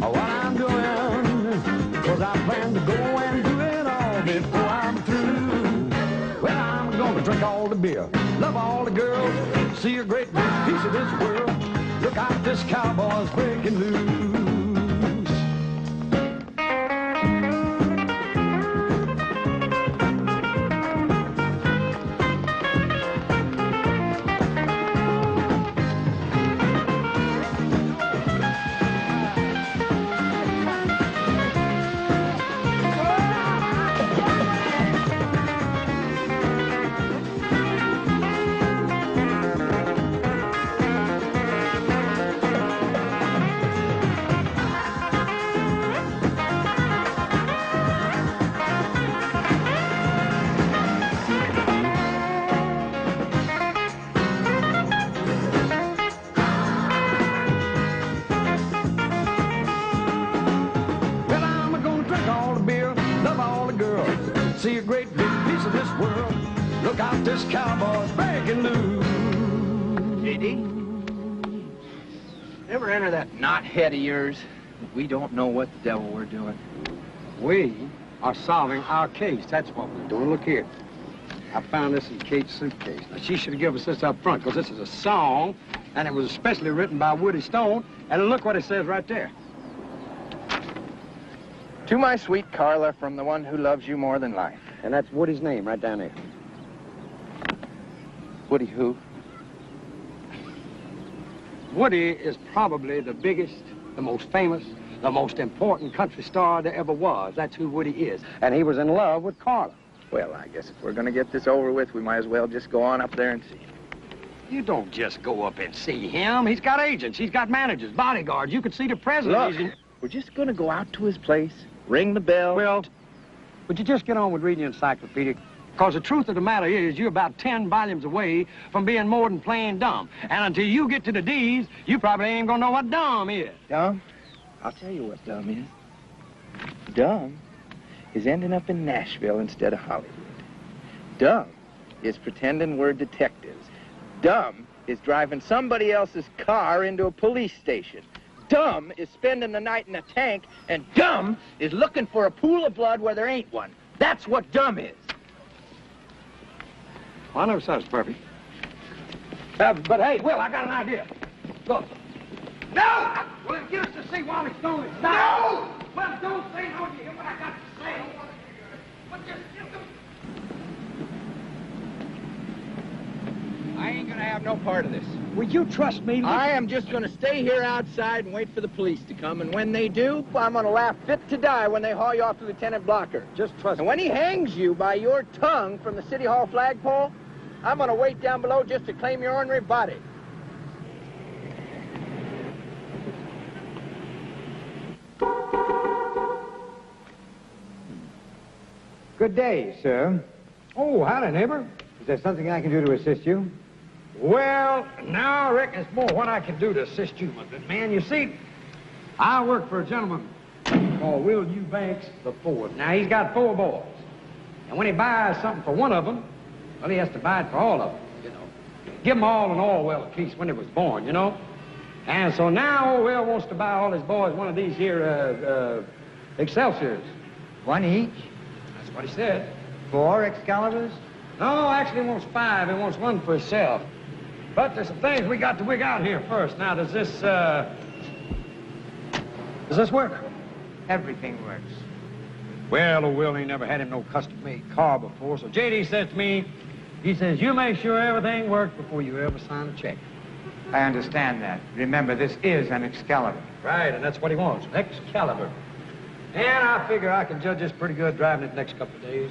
or what I'm doing, 'cause I plan to go and do it all before I'm through. Well, I'm gonna drink all the beer, love all the girls, see a great big piece of this world. Look out, this cowboy's breaking loose. See a great big piece of this world. Look out, this cowboy's breaking loose. J.D.? Ever enter that knothead of yours? We don't know what the devil we're doing. We are solving our case. That's what we're doing. Look here. I found this in Kate's suitcase. Now, she should have given us this up front, because this is a song, and it was especially written by Woody Stone. And look what it says right there. To my sweet Carla, from the one who loves you more than life. And that's Woody's name right down there. Woody who? Woody is probably the biggest, the most famous, the most important country star there ever was. That's who Woody is. And he was in love with Carla. Well, I guess if we're going to get this over with, we might as well just go on up there and see him. You don't just go up and see him. He's got agents. He's got managers, bodyguards. You could see the president. Look, we're just going to go out to his place, ring the bell. Well, would you just get on with reading the encyclopedia? Because the truth of the matter is, you're about 10 volumes away from being more than plain dumb. And until you get to the D's, you probably ain't gonna know what dumb is. Dumb? I'll tell you what dumb is. Dumb is ending up in Nashville instead of Hollywood. Dumb is pretending we're detectives. Dumb is driving somebody else's car into a police station. Dumb is spending the night in a tank, and dumb is looking for a pool of blood where there ain't one. That's what dumb is. Well, I never said it's perfect. But hey, Will, I got an idea. Look. No! Well, then get us to see Wally Stone and stop. No! Well, don't say no. You hear what I got to say? But just get them. I ain't gonna have no part of this. Will you trust me? I am just gonna stay here outside and wait for the police to come, and when they do, I'm gonna laugh fit to die when they haul you off to Lieutenant Blocker. Just trust me. And when he hangs you by your tongue from the City Hall flagpole, I'm gonna wait down below just to claim your ornery body. Good day, sir. Oh, howdy, neighbor. Is there something I can do to assist you? Well, now I reckon it's more what I can do to assist you, my good man. You see, I work for a gentleman called Will Eubanks the Fourth. Now, he's got 4 boys. And when he buys something for one of them, well, he has to buy it for all of them, you know. Give them all an Orwell at least when they was born, you know. And so now Orwell wants to buy all his boys one of these here Excelsiors. One each? That's what he said. 4 Excaliburs? No, actually he wants 5. He wants one for himself. But there's some things we got to wig out here first. Now, does this work? Everything works. Well, Will ain't never had him no custom-made car before, so J.D. says to me, he says, you make sure everything works before you ever sign a check. I understand that. Remember, this is an Excalibur. Right, and that's what he wants, an Excalibur. And I figure I can judge this pretty good driving it the next couple of days.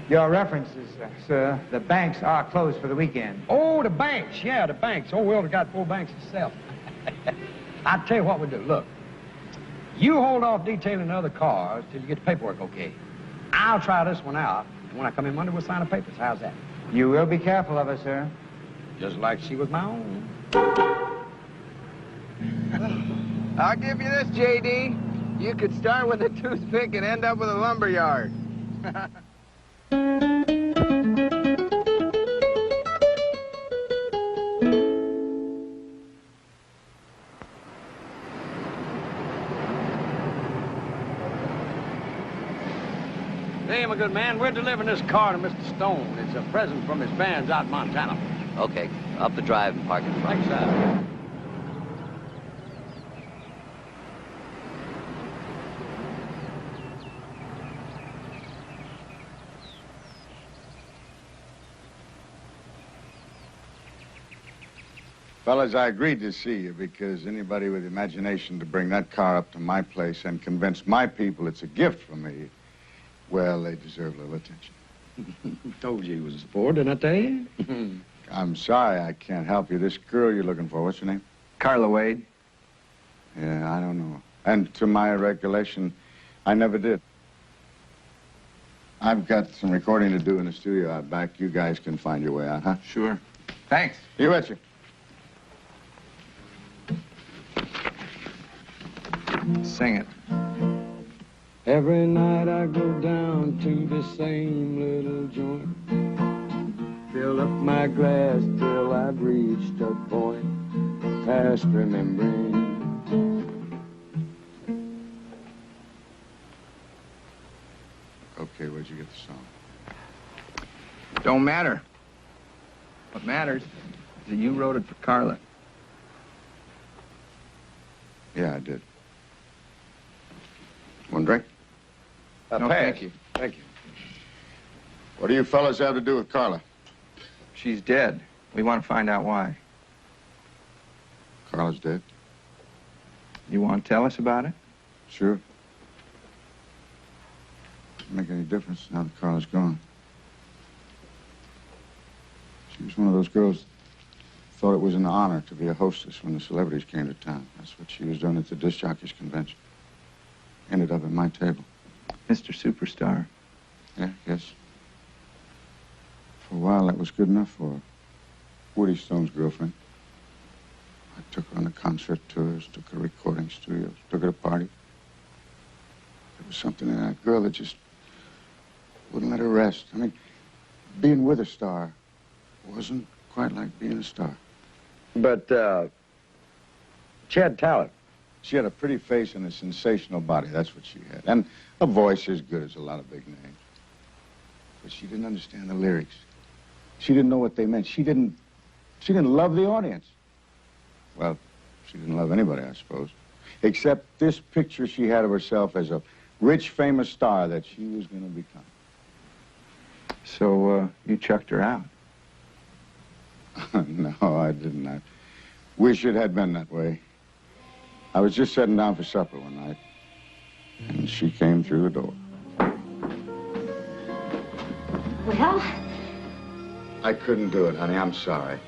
Your references, sir. The banks are closed for the weekend. Oh, the banks. Yeah, the banks. Oh, Will's got 4 banks himself. I'll tell you what we do. Look, you hold off detailing the other cars till you get the paperwork okay. I'll try this one out, and when I come in Monday, we'll sign the papers. How's that? You will be careful of her, sir. Just like she was my own. I'll give you this, J.D. You could start with a toothpick and end up with a lumber yard. Hey, my good man, we're delivering this car to Mr. Stone. It's a present from his fans out in Montana. Okay, up the drive and park in front. Thanks, sir. Fellas, I agreed to see you because anybody with imagination to bring that car up to my place and convince my people it's a gift from me, well, they deserve a little attention. Told you he was a sport, didn't I tell you? I'm sorry I can't help you. This girl you're looking for, what's her name? Carla Wade. Yeah, I don't know. And to my recollection, I never did. I've got some recording to do in the studio out back. You guys can find your way out, huh? Sure. Thanks. You betcha. Sing it. Every night I go down to the same little joint, fill up my glass till I've reached a point past remembering. Okay, where'd you get the song? Don't matter. What matters is that you wrote it for Carla. Yeah, I did. One drink? No, pass. thank you. Thank you. What do you fellas have to do with Carla? She's dead. We want to find out why. Carla's dead? You want to tell us about it? Sure. Doesn't make any difference now that Carla's gone. She was one of those girls thought it was an honor to be a hostess when the celebrities came to town. That's what she was doing at the disc jockeys convention. Ended up at my table. Mr. Superstar. Yeah, yes. For a while, that was good enough for her. Woody Stone's girlfriend. I took her on the concert tours, took her to recording studios, took her to parties. There was something in that girl that just wouldn't let her rest. I mean, being with a star wasn't quite like being a star. But, she had talent. She had a pretty face and a sensational body. That's what she had. And a voice as good as a lot of big names. But she didn't understand the lyrics. She didn't know what they meant. She didn't She didn't love the audience. Well, she didn't love anybody, I suppose. Except this picture she had of herself as a rich, famous star that she was going to become. So, you chucked her out? No, I didn't. I wish it had been that way. I was just sitting down for supper one night, and she came through the door. Well, I couldn't do it, honey. I'm sorry.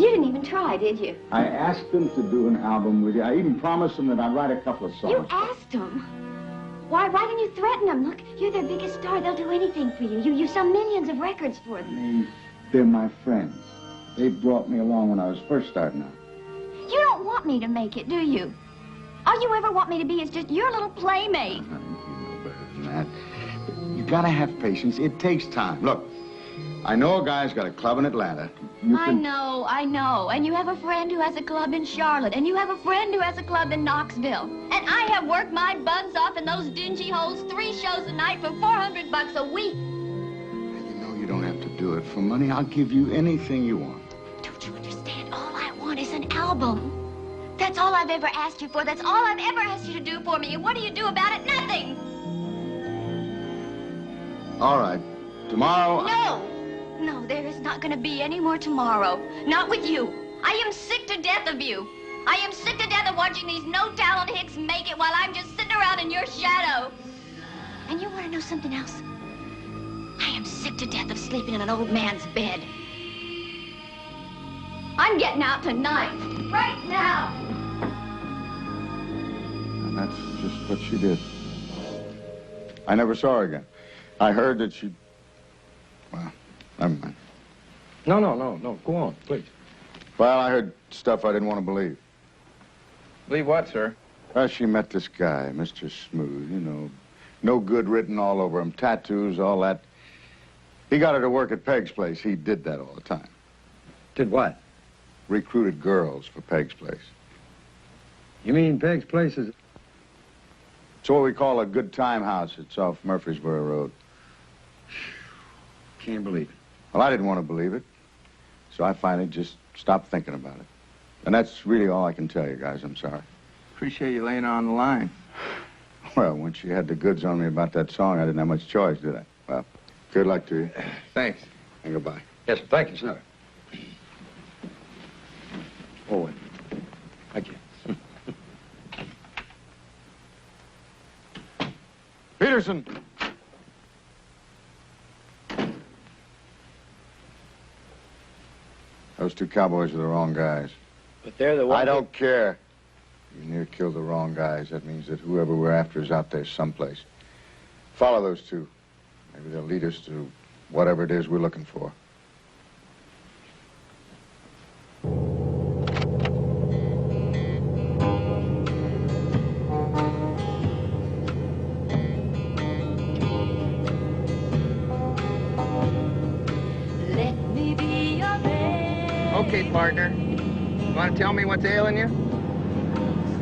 you didn't even try, did you? I asked them to do an album with you. I even promised them that I'd write a couple of songs. You asked them. Why didn't you threaten them? Look, you're their biggest star. They'll do anything for you. You sell millions of records for them. They're my friends. They brought me along when I was first starting out. You don't want me to make it, do you? All you ever want me to be is just your little playmate. You know better than that. You gotta have patience. It takes time. Look, I know a guy's got a club in Atlanta. I know. And you have a friend who has a club in Charlotte. And you have a friend who has a club in Knoxville. And I have worked my buns off in those dingy holes 3 shows a night for $400 a week. You know you don't have to do it for money. I'll give you anything you want. Don't you understand? All I want is an album. That's all I've ever asked you for. That's all I've ever asked you to do for me. And what do you do about it? Nothing. All right. Tomorrow... No, there is not going to be any more tomorrow. Not with you. I am sick to death of you. I am sick to death of watching these no-talent hicks make it while I'm just sitting around in your shadow. And you want to know something else? I am sick to death of sleeping in an old man's bed. I'm getting out tonight. Right now. And that's just what she did. I never saw her again. I heard that she... Well, never mind. No. Go on, please. Well, I heard stuff I didn't want to believe. Believe what, sir? Well, she met this guy, Mr. Smooth, you know. No good written all over him. Tattoos, all that. He got her to work at Peg's place. He did that all the time. Did what? Recruited girls for Peg's place. You mean Peg's place is... It's what we call a good time house. It's off Murfreesboro Road. Can't believe it. Well, I didn't want to believe it, so I finally just stopped thinking about it. And that's really all I can tell you guys. I'm sorry. Appreciate you laying on the line. Well, once you had the goods on me about that song, I didn't have much choice, did I? Well, good luck to you. Thanks. And goodbye. Yes, sir. Thank you, sir. Owen. Thank you. Peterson! Those 2 cowboys are the wrong guys. But they're the ones... I don't care. You near killed the wrong guys. That means that whoever we're after is out there someplace. Follow those 2. Maybe they'll lead us to whatever it is we're looking for. Okay, partner. You want to tell me what's ailing you?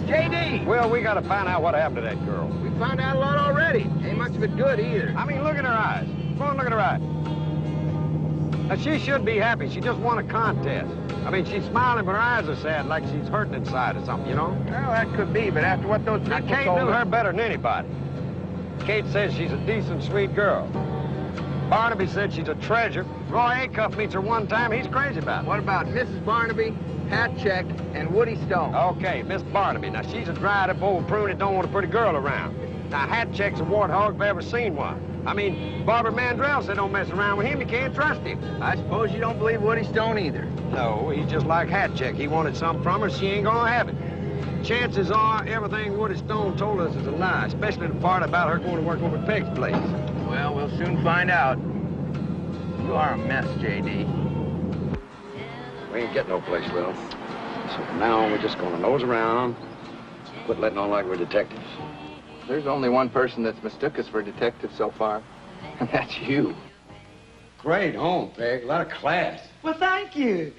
J.D. Well, we got to find out what happened to that girl. We found out a lot already. Ain't much of it good either. I mean, look at her eyes. Come on, look at her eyes. Now, she should be happy. She just won a contest. I mean, she's smiling, but her eyes are sad, like she's hurting inside or something, you know? Well, that could be, but after what those people Kate told knew us... her better than anybody. Kate says she's a decent, sweet girl. Barnaby said she's a treasure. Roy Acuff meets her one time. He's crazy about her. What about Mrs. Barnaby, Hatcheck, and Woody Stone? Okay, Miss Barnaby. Now, she's a dried-up old prune that don't want a pretty girl around. Now, Hatcheck's a warthog if I ever seen one. I mean, Barbara Mandrell said don't mess around with him. You can't trust him. I suppose you don't believe Woody Stone either. No, he's just like Hatcheck. He wanted something from her. She ain't gonna have it. Chances are everything Woody Stone told us is a lie, especially the part about her going to work over at Peg's place. Well, we'll soon find out. You are a mess, J.D. We ain't getting no place, Lil. So from now on, we're just gonna nose around, quit letting on like we're detectives. There's only one person that's mistook us for detectives so far, and that's you. Great home, Peg. A lot of class. Well, thank you.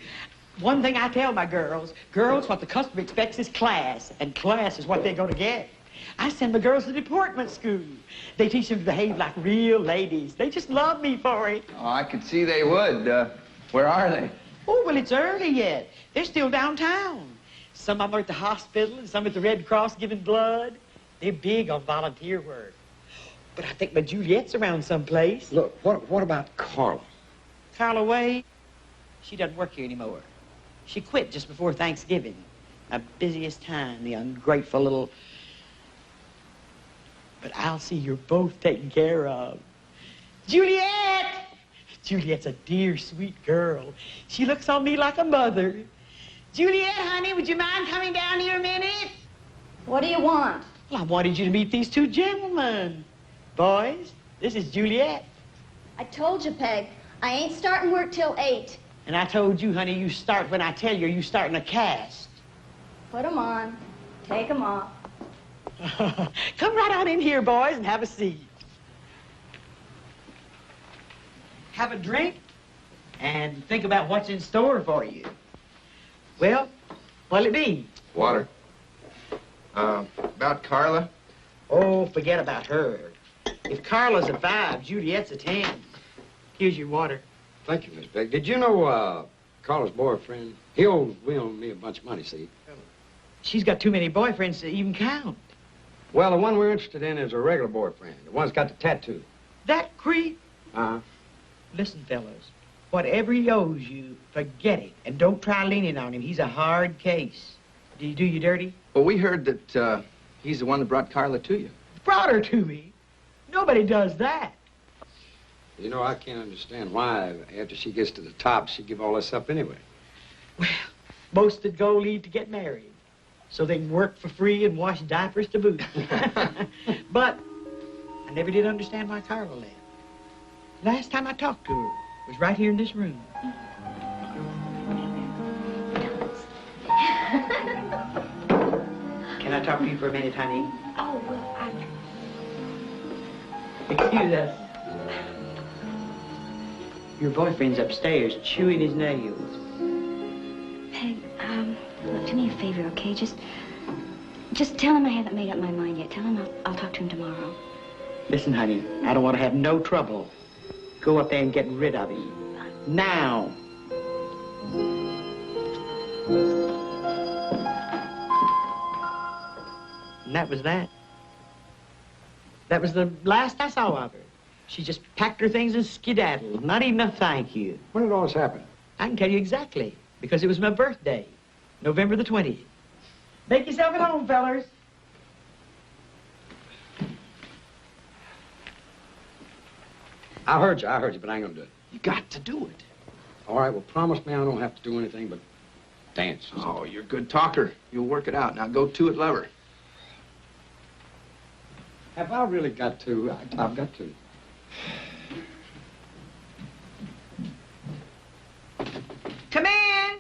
One thing I tell my girls, what the customer expects is class, and class is what they're gonna get. I send my girls to deportment school. They teach them to behave like real ladies. They just love me for it. Oh, I could see they would. Where are they? Oh, well, it's early yet. They're still downtown. Some of them are at the hospital and some at the Red Cross giving blood. They're big on volunteer work. But I think my Juliet's around someplace. Look, what about Carla? Carla Wade? She doesn't work here anymore. She quit just before Thanksgiving. My busiest time, the ungrateful little... But I'll see you're both taken care of. Juliet! Juliet's a dear, sweet girl. She looks on me like a mother. Juliet, honey, would you mind coming down here a minute? What do you want? Well, I wanted you to meet these two gentlemen. Boys, this is Juliet. I told you, Peg, I ain't starting work till 8. And I told you, honey, you start when I tell you you starting a cast. Put 'em on. Take 'em off. Come right on in here, boys, and have a seat. Have a drink and think about what's in store for you. Well, what'll it be? Water. About Carla? Oh, forget about her. If Carla's a 5, Juliet's a 10. Here's your water. Thank you, Miss Beck. Did you know Carla's boyfriend? We owe me a bunch of money, see? She's got too many boyfriends to even count. Well, the one we're interested in is a regular boyfriend. The one's got the tattoo. That creep? Uh-huh. Listen, fellas, whatever he owes you, forget it. And don't try leaning on him. He's a hard case. Did he do you dirty? Well, we heard that he's the one that brought Carla to you. Brought her to me? Nobody does that. You know, I can't understand why, after she gets to the top, she'd give all this up anyway. Well, most that go leave to get married, so they can work for free and wash diapers to boot. But I never did understand why Carla left. Last time I talked to her was right here in this room. Can I talk to you for a minute, honey? Oh, well, Excuse us. Your boyfriend's upstairs chewing his nails. Peg, look, do me a favor, okay? Just tell him I haven't made up my mind yet. Tell him I'll talk to him tomorrow. Listen, honey, I don't want to have no trouble. Go up there and get rid of him. Now. And that was that. That was the last I saw of her. She just packed her things and skedaddled. Not even a thank you. When did all this happen? I can tell you exactly, because it was my birthday, November the 20th. Make yourself at home, fellers. I heard you, but I ain't gonna do it. You got to do it. All right, well, promise me I don't have to do anything but dance. Oh, you're a good talker. You'll work it out. Now go to it, lover. Have I really got to? I've got to. Come in.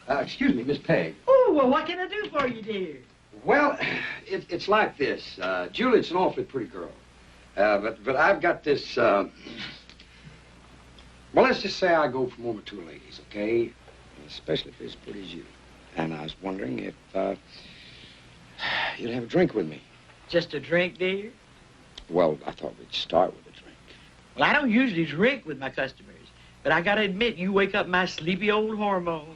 Excuse me, Miss Peg. Oh, well, what can I do for you, dear? Well, it's like this. Juliet's an awfully pretty girl. But I've got this, well, let's just say I go from over two ladies, okay? Especially if it's as pretty as you. And I was wondering if, you'd have a drink with me. Just a drink, dear? Well, I thought we'd start with a drink. Well, I don't usually drink with my customers, but I gotta admit, you wake up my sleepy old hormone.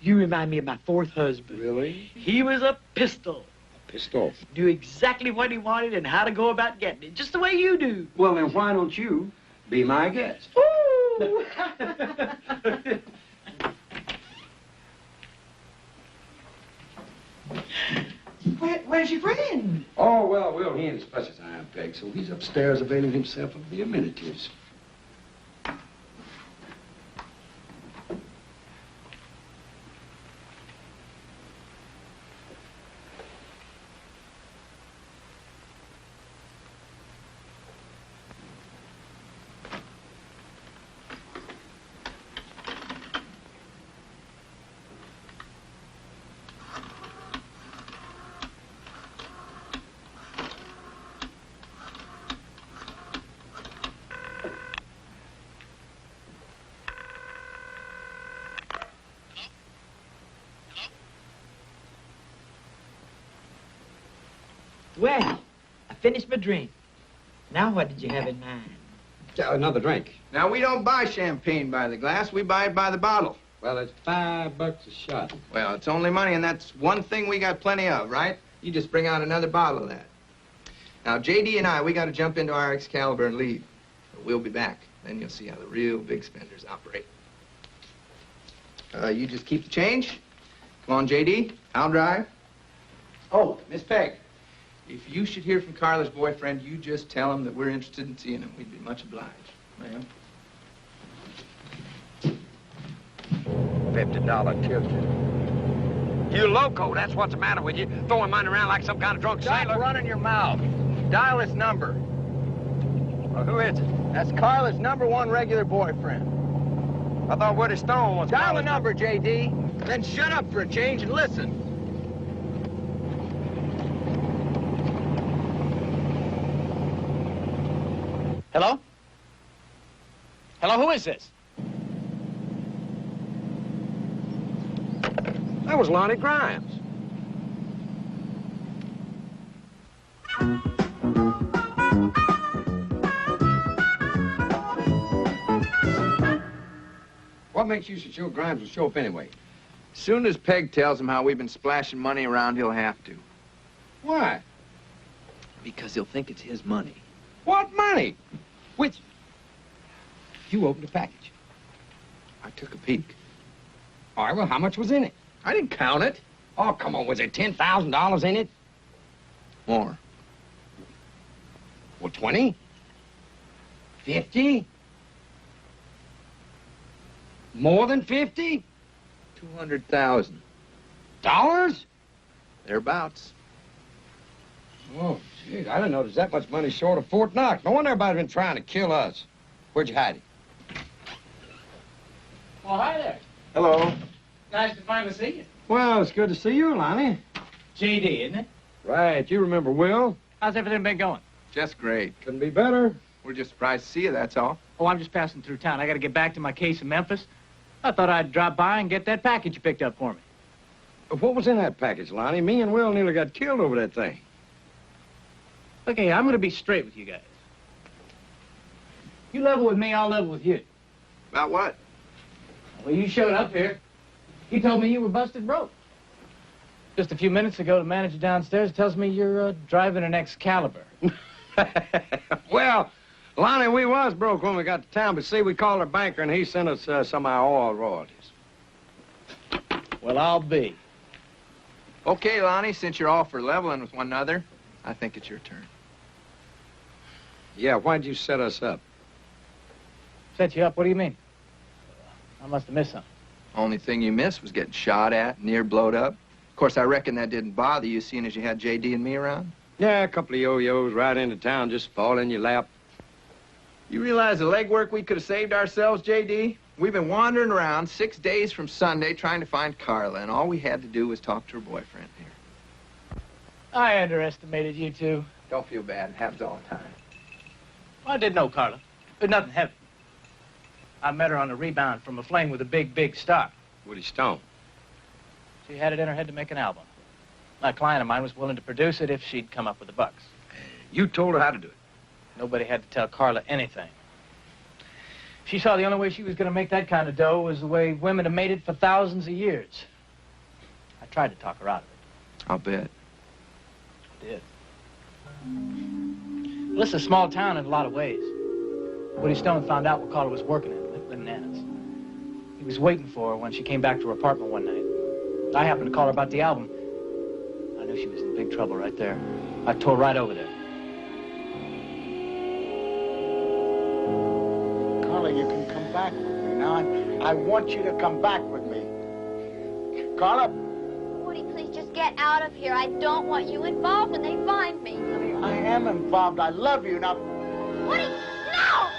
You remind me of my fourth husband. Really? He was a pistol. A pistol? Knew exactly what he wanted and how to go about getting it, just the way you do. Well, then why don't you be my guest? Ooh! Where's your friend? Oh, well, he ain't as much as I am, Peg, so he's upstairs availing himself of the amenities. Well, I finished my drink. Now what did you have in mind? Another drink. Now, we don't buy champagne by the glass. We buy it by the bottle. Well, it's $5 a shot. Well, it's only money, and that's one thing we got plenty of, right? You just bring out another bottle of that. Now, J.D. and I, we got to jump into our Excalibur and leave. But we'll be back. Then you'll see how the real big spenders operate. You just keep the change. Come on, J.D. I'll drive. Oh, Miss Peg, if you should hear from Carla's boyfriend, you just tell him that we're interested in seeing him. We'd be much obliged, ma'am. $50 Tuesday. You loco, that's what's the matter with you. Throwing money around like some kind of drunk sailor. Stop running your mouth. Dial this number. Well, who is it? That's Carla's #1 regular boyfriend. I thought Woody Stone was... Dial the number, J.D. Then shut up for a change and listen. Hello? Hello, who is this? That was Lonnie Grimes. What makes you so sure Grimes will show up anyway? Soon as Peg tells him how we've been splashing money around, he'll have to. Why? Because he'll think it's his money. What money? Which? You opened a package. I took a peek. All right, well, how much was in it? I didn't count it. Oh, come on, was there $10,000 in it? More. Well, 20? 50? More than 50? 200,000. Dollars? Thereabouts. Oh, gee, I didn't know there's that much money short of Fort Knox. No wonder everybody's been trying to kill us. Where'd you hide it? Well, hi there. Hello. Nice to finally see you. Well, it's good to see you, Lonnie. J.D., isn't it? Right, you remember Will? How's everything been going? Just great. Couldn't be better. We're just surprised to see you, that's all. Oh, I'm just passing through town. I got to get back to my case in Memphis. I thought I'd drop by and get that package you picked up for me. What was in that package, Lonnie? Me and Will nearly got killed over that thing. Okay, I'm going to be straight with you guys. You level with me, I'll level with you. About what? Well, you showed up here. You told me you were busted broke. Just a few minutes ago, the manager downstairs tells me you're driving an Excalibur. Well, Lonnie, we was broke when we got to town, but see, we called our banker and he sent us some of our oil royalties. Well, I'll be. Okay, Lonnie, since you're all for leveling with one another, I think it's your turn. Yeah, why'd you set us up? Set you up? What do you mean? I must have missed something. Only thing you missed was getting shot at, near blowed up. Of course, I reckon that didn't bother you, seeing as you had J.D. and me around. Yeah, a couple of yo-yos right into town, just fall in your lap. You realize the legwork we could have saved ourselves, J.D.? We've been wandering around 6 days from Sunday trying to find Carla, and all we had to do was talk to her boyfriend here. I underestimated you two. Don't feel bad. It happens all the time. Well, I did know Carla, but nothing heavy. I met her on a rebound from a fling with a big, big star. Woody Stone. She had it in her head to make an album. A client of mine was willing to produce it if she'd come up with the bucks. You told her how to do it. Nobody had to tell Carla anything. She saw the only way she was going to make that kind of dough was the way women have made it for thousands of years. I tried to talk her out of it. I'll bet. I did. Well, this is a small town in a lot of ways. Woody Stone found out what Carla was working in, bananas. He was waiting for her when she came back to her apartment one night. I happened to call her about the album. I knew she was in big trouble right there. I tore right over there. Carla, you can come back with me. Now, I want you to come back with me. Carla? Woody, please just get out of here. I don't want you involved when they find me. I am involved. I love you. Now... Woody, no!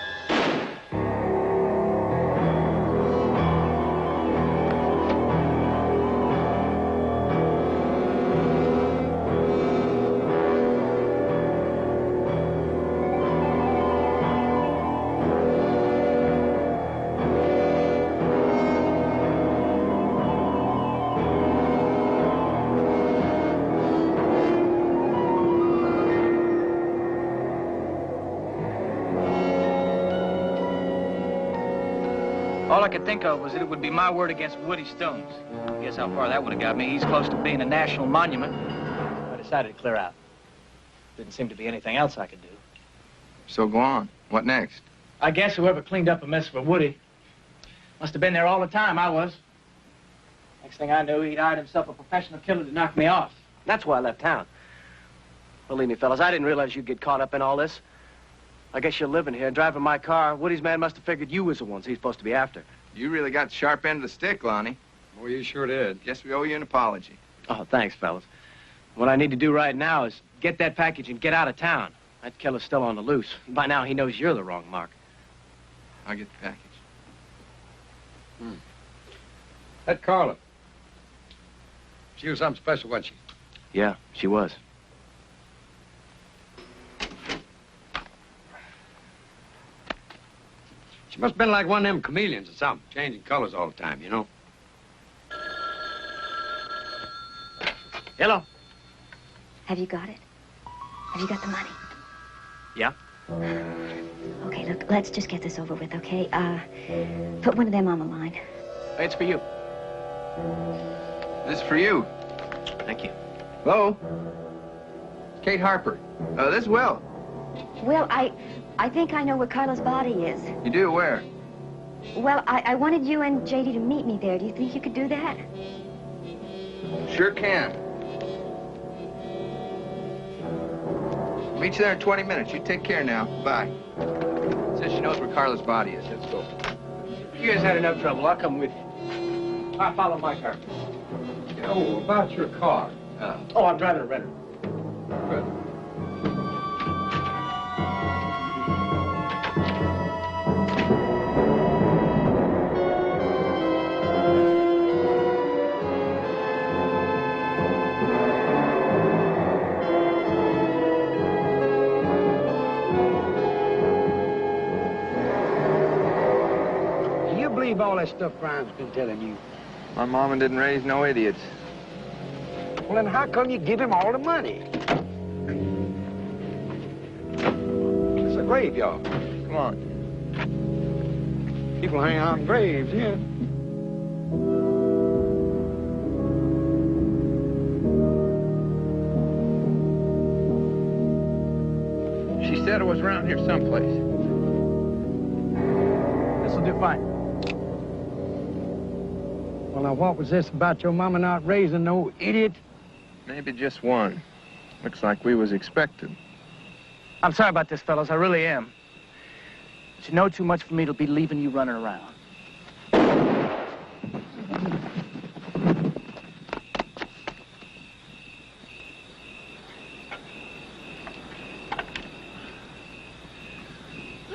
All I could think of was that it would be my word against Woody Stone's. Guess how far that would have got me. He's close to being a national monument. I decided to clear out. Didn't seem to be anything else I could do. So go on. What next? I guess whoever cleaned up a mess for Woody must have been there all the time. I was. Next thing I knew, he'd hired himself a professional killer to knock me off. That's why I left town. Believe me, fellas, I didn't realize you'd get caught up in all this. I guess you're living here and driving my car. Woody's man must have figured you was the ones he's supposed to be after. You really got the sharp end of the stick, Lonnie. Well, you sure did. Guess we owe you an apology. Oh, thanks, fellas. What I need to do right now is get that package and get out of town. That killer's still on the loose. By now, he knows you're the wrong mark. I'll get the package. That Carla. She was something special, wasn't she? Yeah, she was. She must have been like one of them chameleons or something, changing colors all the time, you know? Hello. Have you got it? Have you got the money? Yeah. Okay, look, let's just get this over with, okay? Put one of them on the line. It's for you. This is for you. Thank you. Hello? Kate Harper. This is Will. Well, I think I know where Carla's body is. You do? Where? Well, I wanted you and JD to meet me there. Do you think you could do that? Sure can. Meet you there in 20 minutes. You take care now. Bye. Says she knows where Carla's body is. Let's go. You guys had enough trouble. I'll come with you. I'll follow my car. Oh, about your car. Oh, I'm driving a Redder. Good. Do you believe all that stuff Brian's been telling you? My mama didn't raise no idiots. Well, then how come you give him all the money? It's a graveyard. Come on. People hang out in graves, yeah. She said it was around here someplace. This'll do fine. Well, now, what was this about your mama not raising no idiot? Maybe just one. Looks like we was expected. I'm sorry about this, fellas. I really am. But you know too much for me to be leaving you running around. You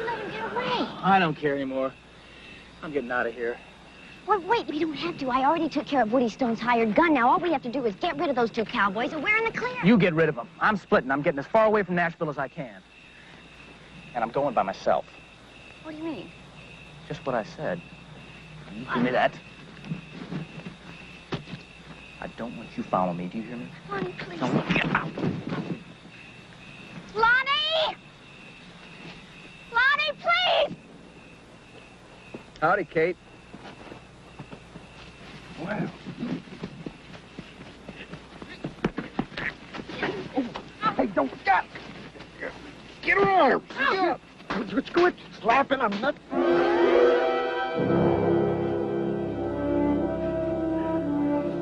let him get away. I don't care anymore. I'm getting out of here. Well, wait, we don't have to. I already took care of Woody Stone's hired gun. Now all we have to do is get rid of those two cowboys and we're in the clear. You get rid of them. I'm splitting. I'm getting as far away from Nashville as I can. And I'm going by myself. What do you mean? Just what I said. You give me that. I don't want you following me. Do you hear me? Lonnie, please. Don't get out. Lonnie! Lonnie, please! Howdy, Kate. Well. Hey, don't stop. Get her on her. Quit slapping a nut.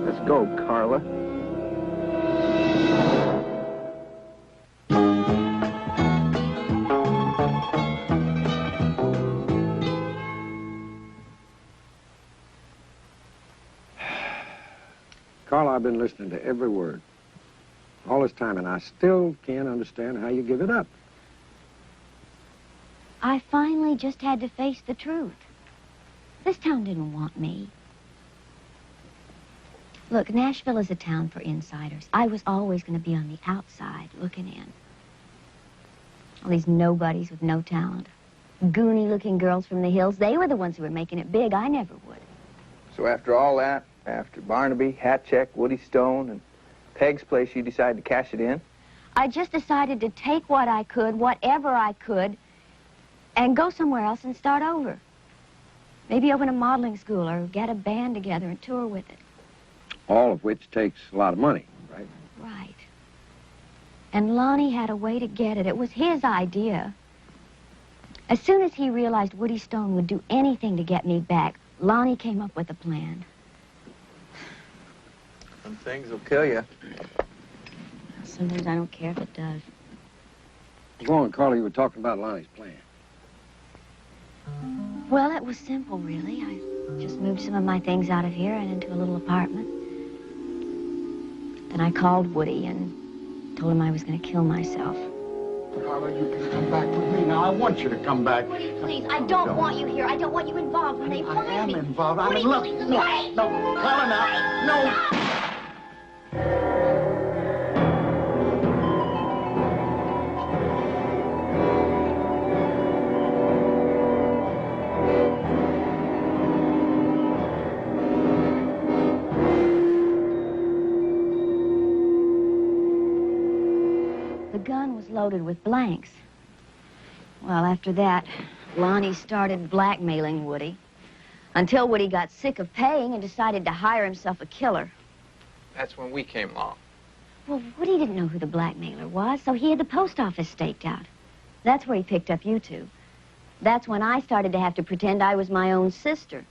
Let's go, Carla. Carla, I've been listening to every word all this time, and I still can't understand how you give it up. I finally just had to face the truth. This town didn't want me. Look, Nashville is a town for insiders. I was always going to be on the outside looking in. All these nobodies with no talent. Goony-looking girls from the hills, they were the ones who were making it big. I never would. So after all that, after Barnaby, Hatcheck, Woody Stone, and Peg's place, you decided to cash it in? I just decided to take what I could, whatever I could, and go somewhere else and start over. Maybe open a modeling school or get a band together and tour with it. All of which takes a lot of money, right? Right. And Lonnie had a way to get it. It was his idea. As soon as he realized Woody Stone would do anything to get me back, Lonnie came up with a plan. Some things will kill you. Sometimes I don't care if it does. Go on, Carla, you were talking about Lonnie's plan. Well, it was simple, really. I just moved some of my things out of here and into a little apartment. Then I called Woody and told him I was going to kill myself. Carla, you can come back with me. Now, I want you to come back. Woody, please, I don't want you here. I don't want you involved when they find me. I am involved. Woody, I mean, look, please, no, wait. no, Carla, now, no. The gun was loaded with blanks. Well, after that, Lonnie started blackmailing Woody until Woody got sick of paying and decided to hire himself a killer. That's when we came along. Well, Woody didn't know who the blackmailer was, so he had the post office staked out. That's where he picked up you two. That's when I started to have to pretend I was my own sister.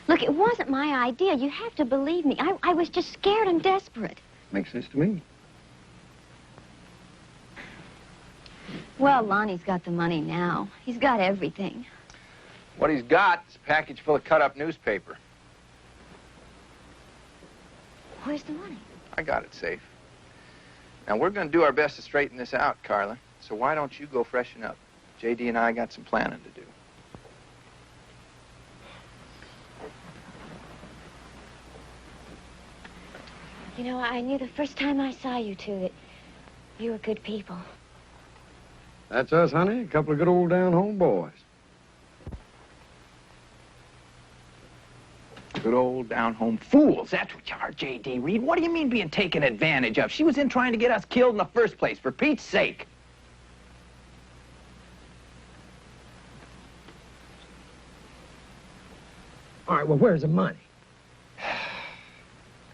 Look, it wasn't my idea. You have to believe me. I was just scared and desperate. Makes sense to me. Well, Lonnie's got the money now. He's got everything. What he's got is a package full of cut-up newspaper. Where's the money? I got it safe. Now, we're going to do our best to straighten this out, Carla. So why don't you go freshen up? J.D. and I got some planning to do. You know, I knew the first time I saw you two that you were good people. That's us, honey. A couple of good old down-home boys. Good old down-home fools. That's what you are, J.D. Reed. What do you mean being taken advantage of? She was in trying to get us killed in the first place, for Pete's sake. All right, well, where's the money?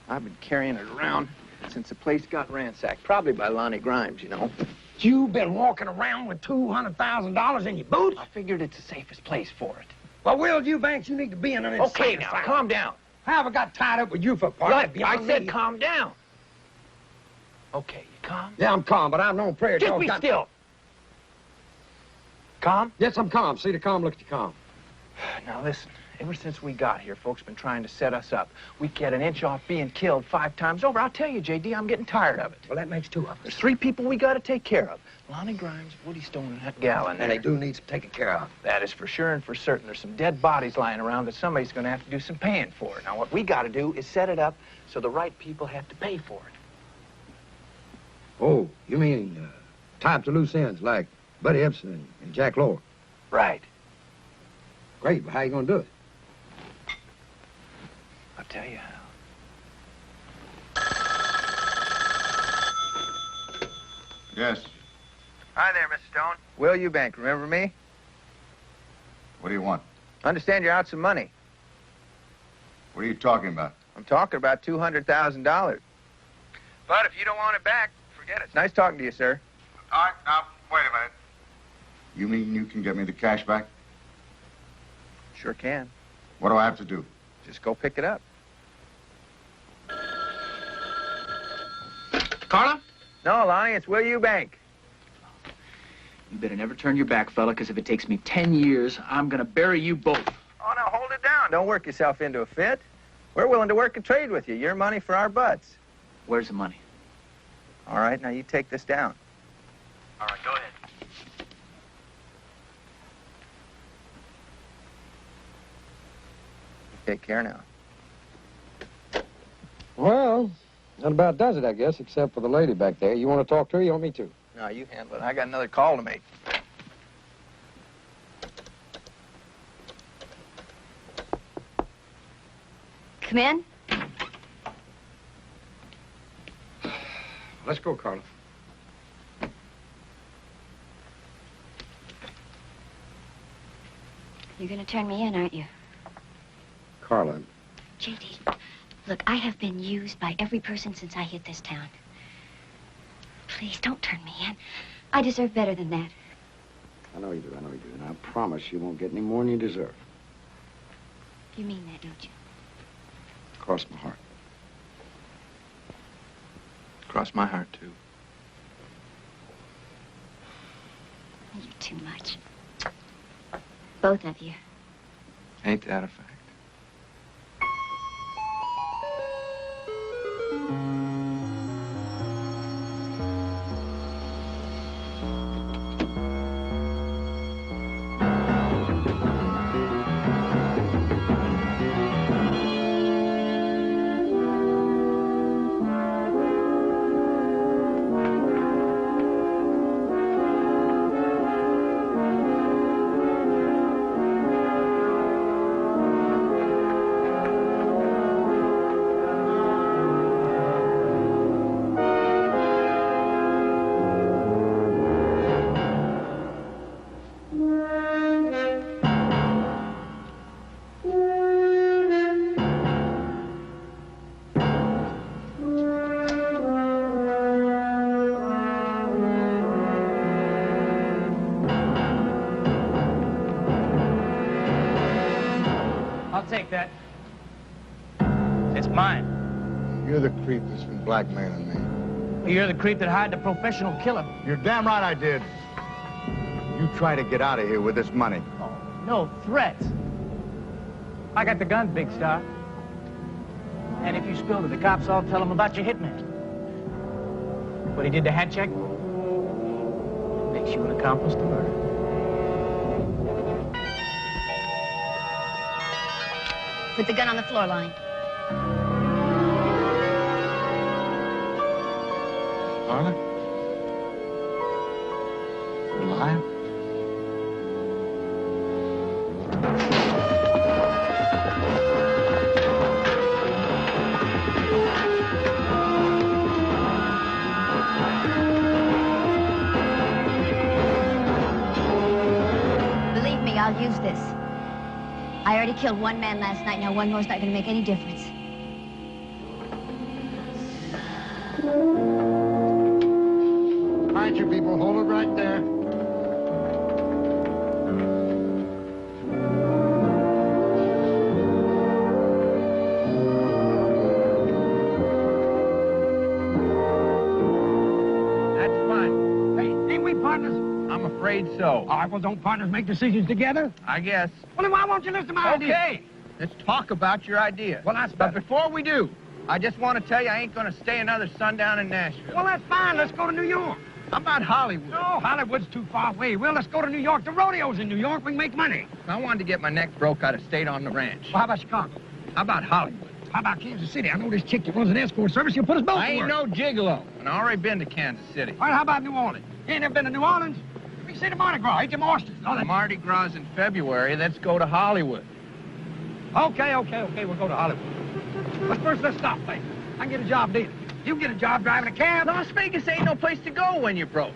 I've been carrying it around since the place got ransacked. Probably by Lonnie Grimes, you know. You've been walking around with $200,000 in your boots? I figured it's the safest place for it. Well, Will Eubanks, you need to be in an Okay, insane now, asylum. calm down. I ever got tied up with you for a part? Look, I said calm down. Okay, you calm? Yeah, I'm calm, but I've known prayer Just dogs be got... still. Calm? Yes, I'm calm. See the calm, look at the calm. Now, listen. Ever since we got here, folks been trying to set us up. We get an inch off being killed 5 times over. I'll tell you, J.D., I'm getting tired of it. Well, that makes 2 of us. There's 3 people we got to take care of. Lonnie Grimes, Woody Stone, and that gal in there. And they do need some taking care of. That is for sure and for certain. There's some dead bodies lying around that somebody's going to have to do some paying for. Now, what we got to do is set it up so the right people have to pay for it. Oh, you mean tie up the loose ends like Buddy Epson and Jack Lohr? Right. Great, but how you going to do it? I'll tell you how. Yes. Hi there, Mr. Stone. Will Eubank, remember me? What do you want? Understand you're out some money. What are you talking about? I'm talking about $200,000. But if you don't want it back, forget it. It's nice talking to you, sir. All right, now, wait a minute. You mean you can get me the cash back? Sure can. What do I have to do? Just go pick it up. Carla? No, Lonnie, it's Will Eubank. You better never turn your back, fella, because if it takes me 10 years, I'm going to bury you both. Oh, now, hold it down. Don't work yourself into a fit. We're willing to work a trade with you. Your money for our butts. Where's the money? All right, now you take this down. All right, go ahead. Take care now. Well, that about does it, I guess, except for the lady back there. You want to talk to her? You want me to? No, you handle it. I got another call to make. Come in. Let's go, Carla. You're going to turn me in, aren't you? Carla. J.D., look, I have been used by every person since I hit this town. Please, don't turn me in. I deserve better than that. I know you do, and I promise you won't get any more than you deserve. You mean that, don't you? Cross my heart. Cross my heart, too. You're too much. Both of you. Ain't that a fact? Take that. It's mine. You're the creep that's been blackmailing me. You're the creep that hired the professional killer. You're damn right I did. You try to get out of here with this money. Oh, no threats. I got the gun, Big Star. And if you spill to the cops, I'll tell them about your hitman. What he did to hat check makes you an accomplice to murder. Put the gun on the floor line. Carla? You're alive? Believe me, I'll use this. I already killed one man last night. Now one more's not going to make any difference. All right, you people, hold it right there. That's fine. Hey, ain't we partners? I'm afraid so. All right, well, don't partners make decisions together? I guess. Well, then why won't you listen to my idea? Okay. Let's talk about your idea. Well, that's But better. before we do, I just want to tell you I ain't going to stay another sundown in Nashville. Well, that's fine. Let's go to New York. How about Hollywood? No, Hollywood's too far away. Well, let's go to New York. The rodeo's in New York. We can make money. If I wanted to get my neck broke, I'd have stayed on the ranch. Well, how about Chicago? How about Hollywood? How about Kansas City? I know this chick that runs an escort service. She'll put us both I to ain't work. no gigolo, and I already been to Kansas City. All right, how about New Orleans? You ain't never been to New Orleans? We can see the Mardi Gras. Eat them oysters. All that. Mardi Gras in February. Let's go to Hollywood. Okay. We'll go to Hollywood. But first, let's stop things. I can get a job dealing. You can get a job driving a cab. Las Vegas ain't no place to go when you're broke.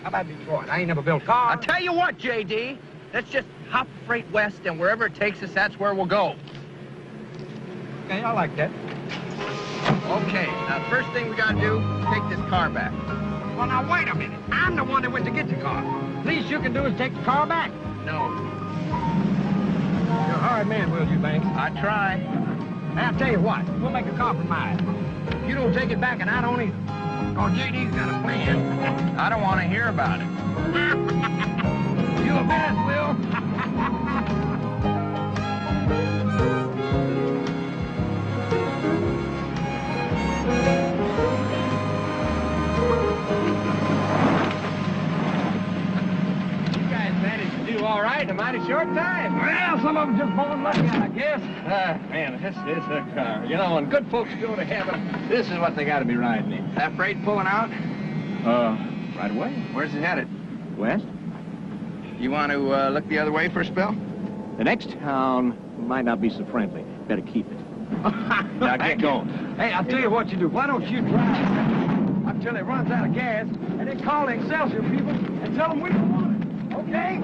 How about Detroit? I ain't never built cars. I'll tell you what, J.D. Let's just hop freight west, and wherever it takes us, that's where we'll go. Okay, I like that. Okay, now the first thing we gotta do, take this car back. Well, now, wait a minute. I'm the one that went to get the car. Least you can do is take the car back. No. You're a hard man, will you, Banks? I try. Hey, I'll tell you what. We'll make a compromise. You don't take it back, and I don't either. Cause J.D.'s got a plan. I don't want to hear about it. You a mess, Will. You guys managed to do all right in a mighty short time. Well, some of them just born lucky, I guess. Man, this is a car. You know, when good folks go to heaven, this is what they got to be riding in. That freight pulling out? Right away. Where's it headed? West? You want to look the other way for a spell? The next town might not be so friendly. Better keep it. Now get going. Hey, I'll tell you what you do. Why don't you drive until it runs out of gas, and then call the Excelsior people and tell them we don't want it, okay?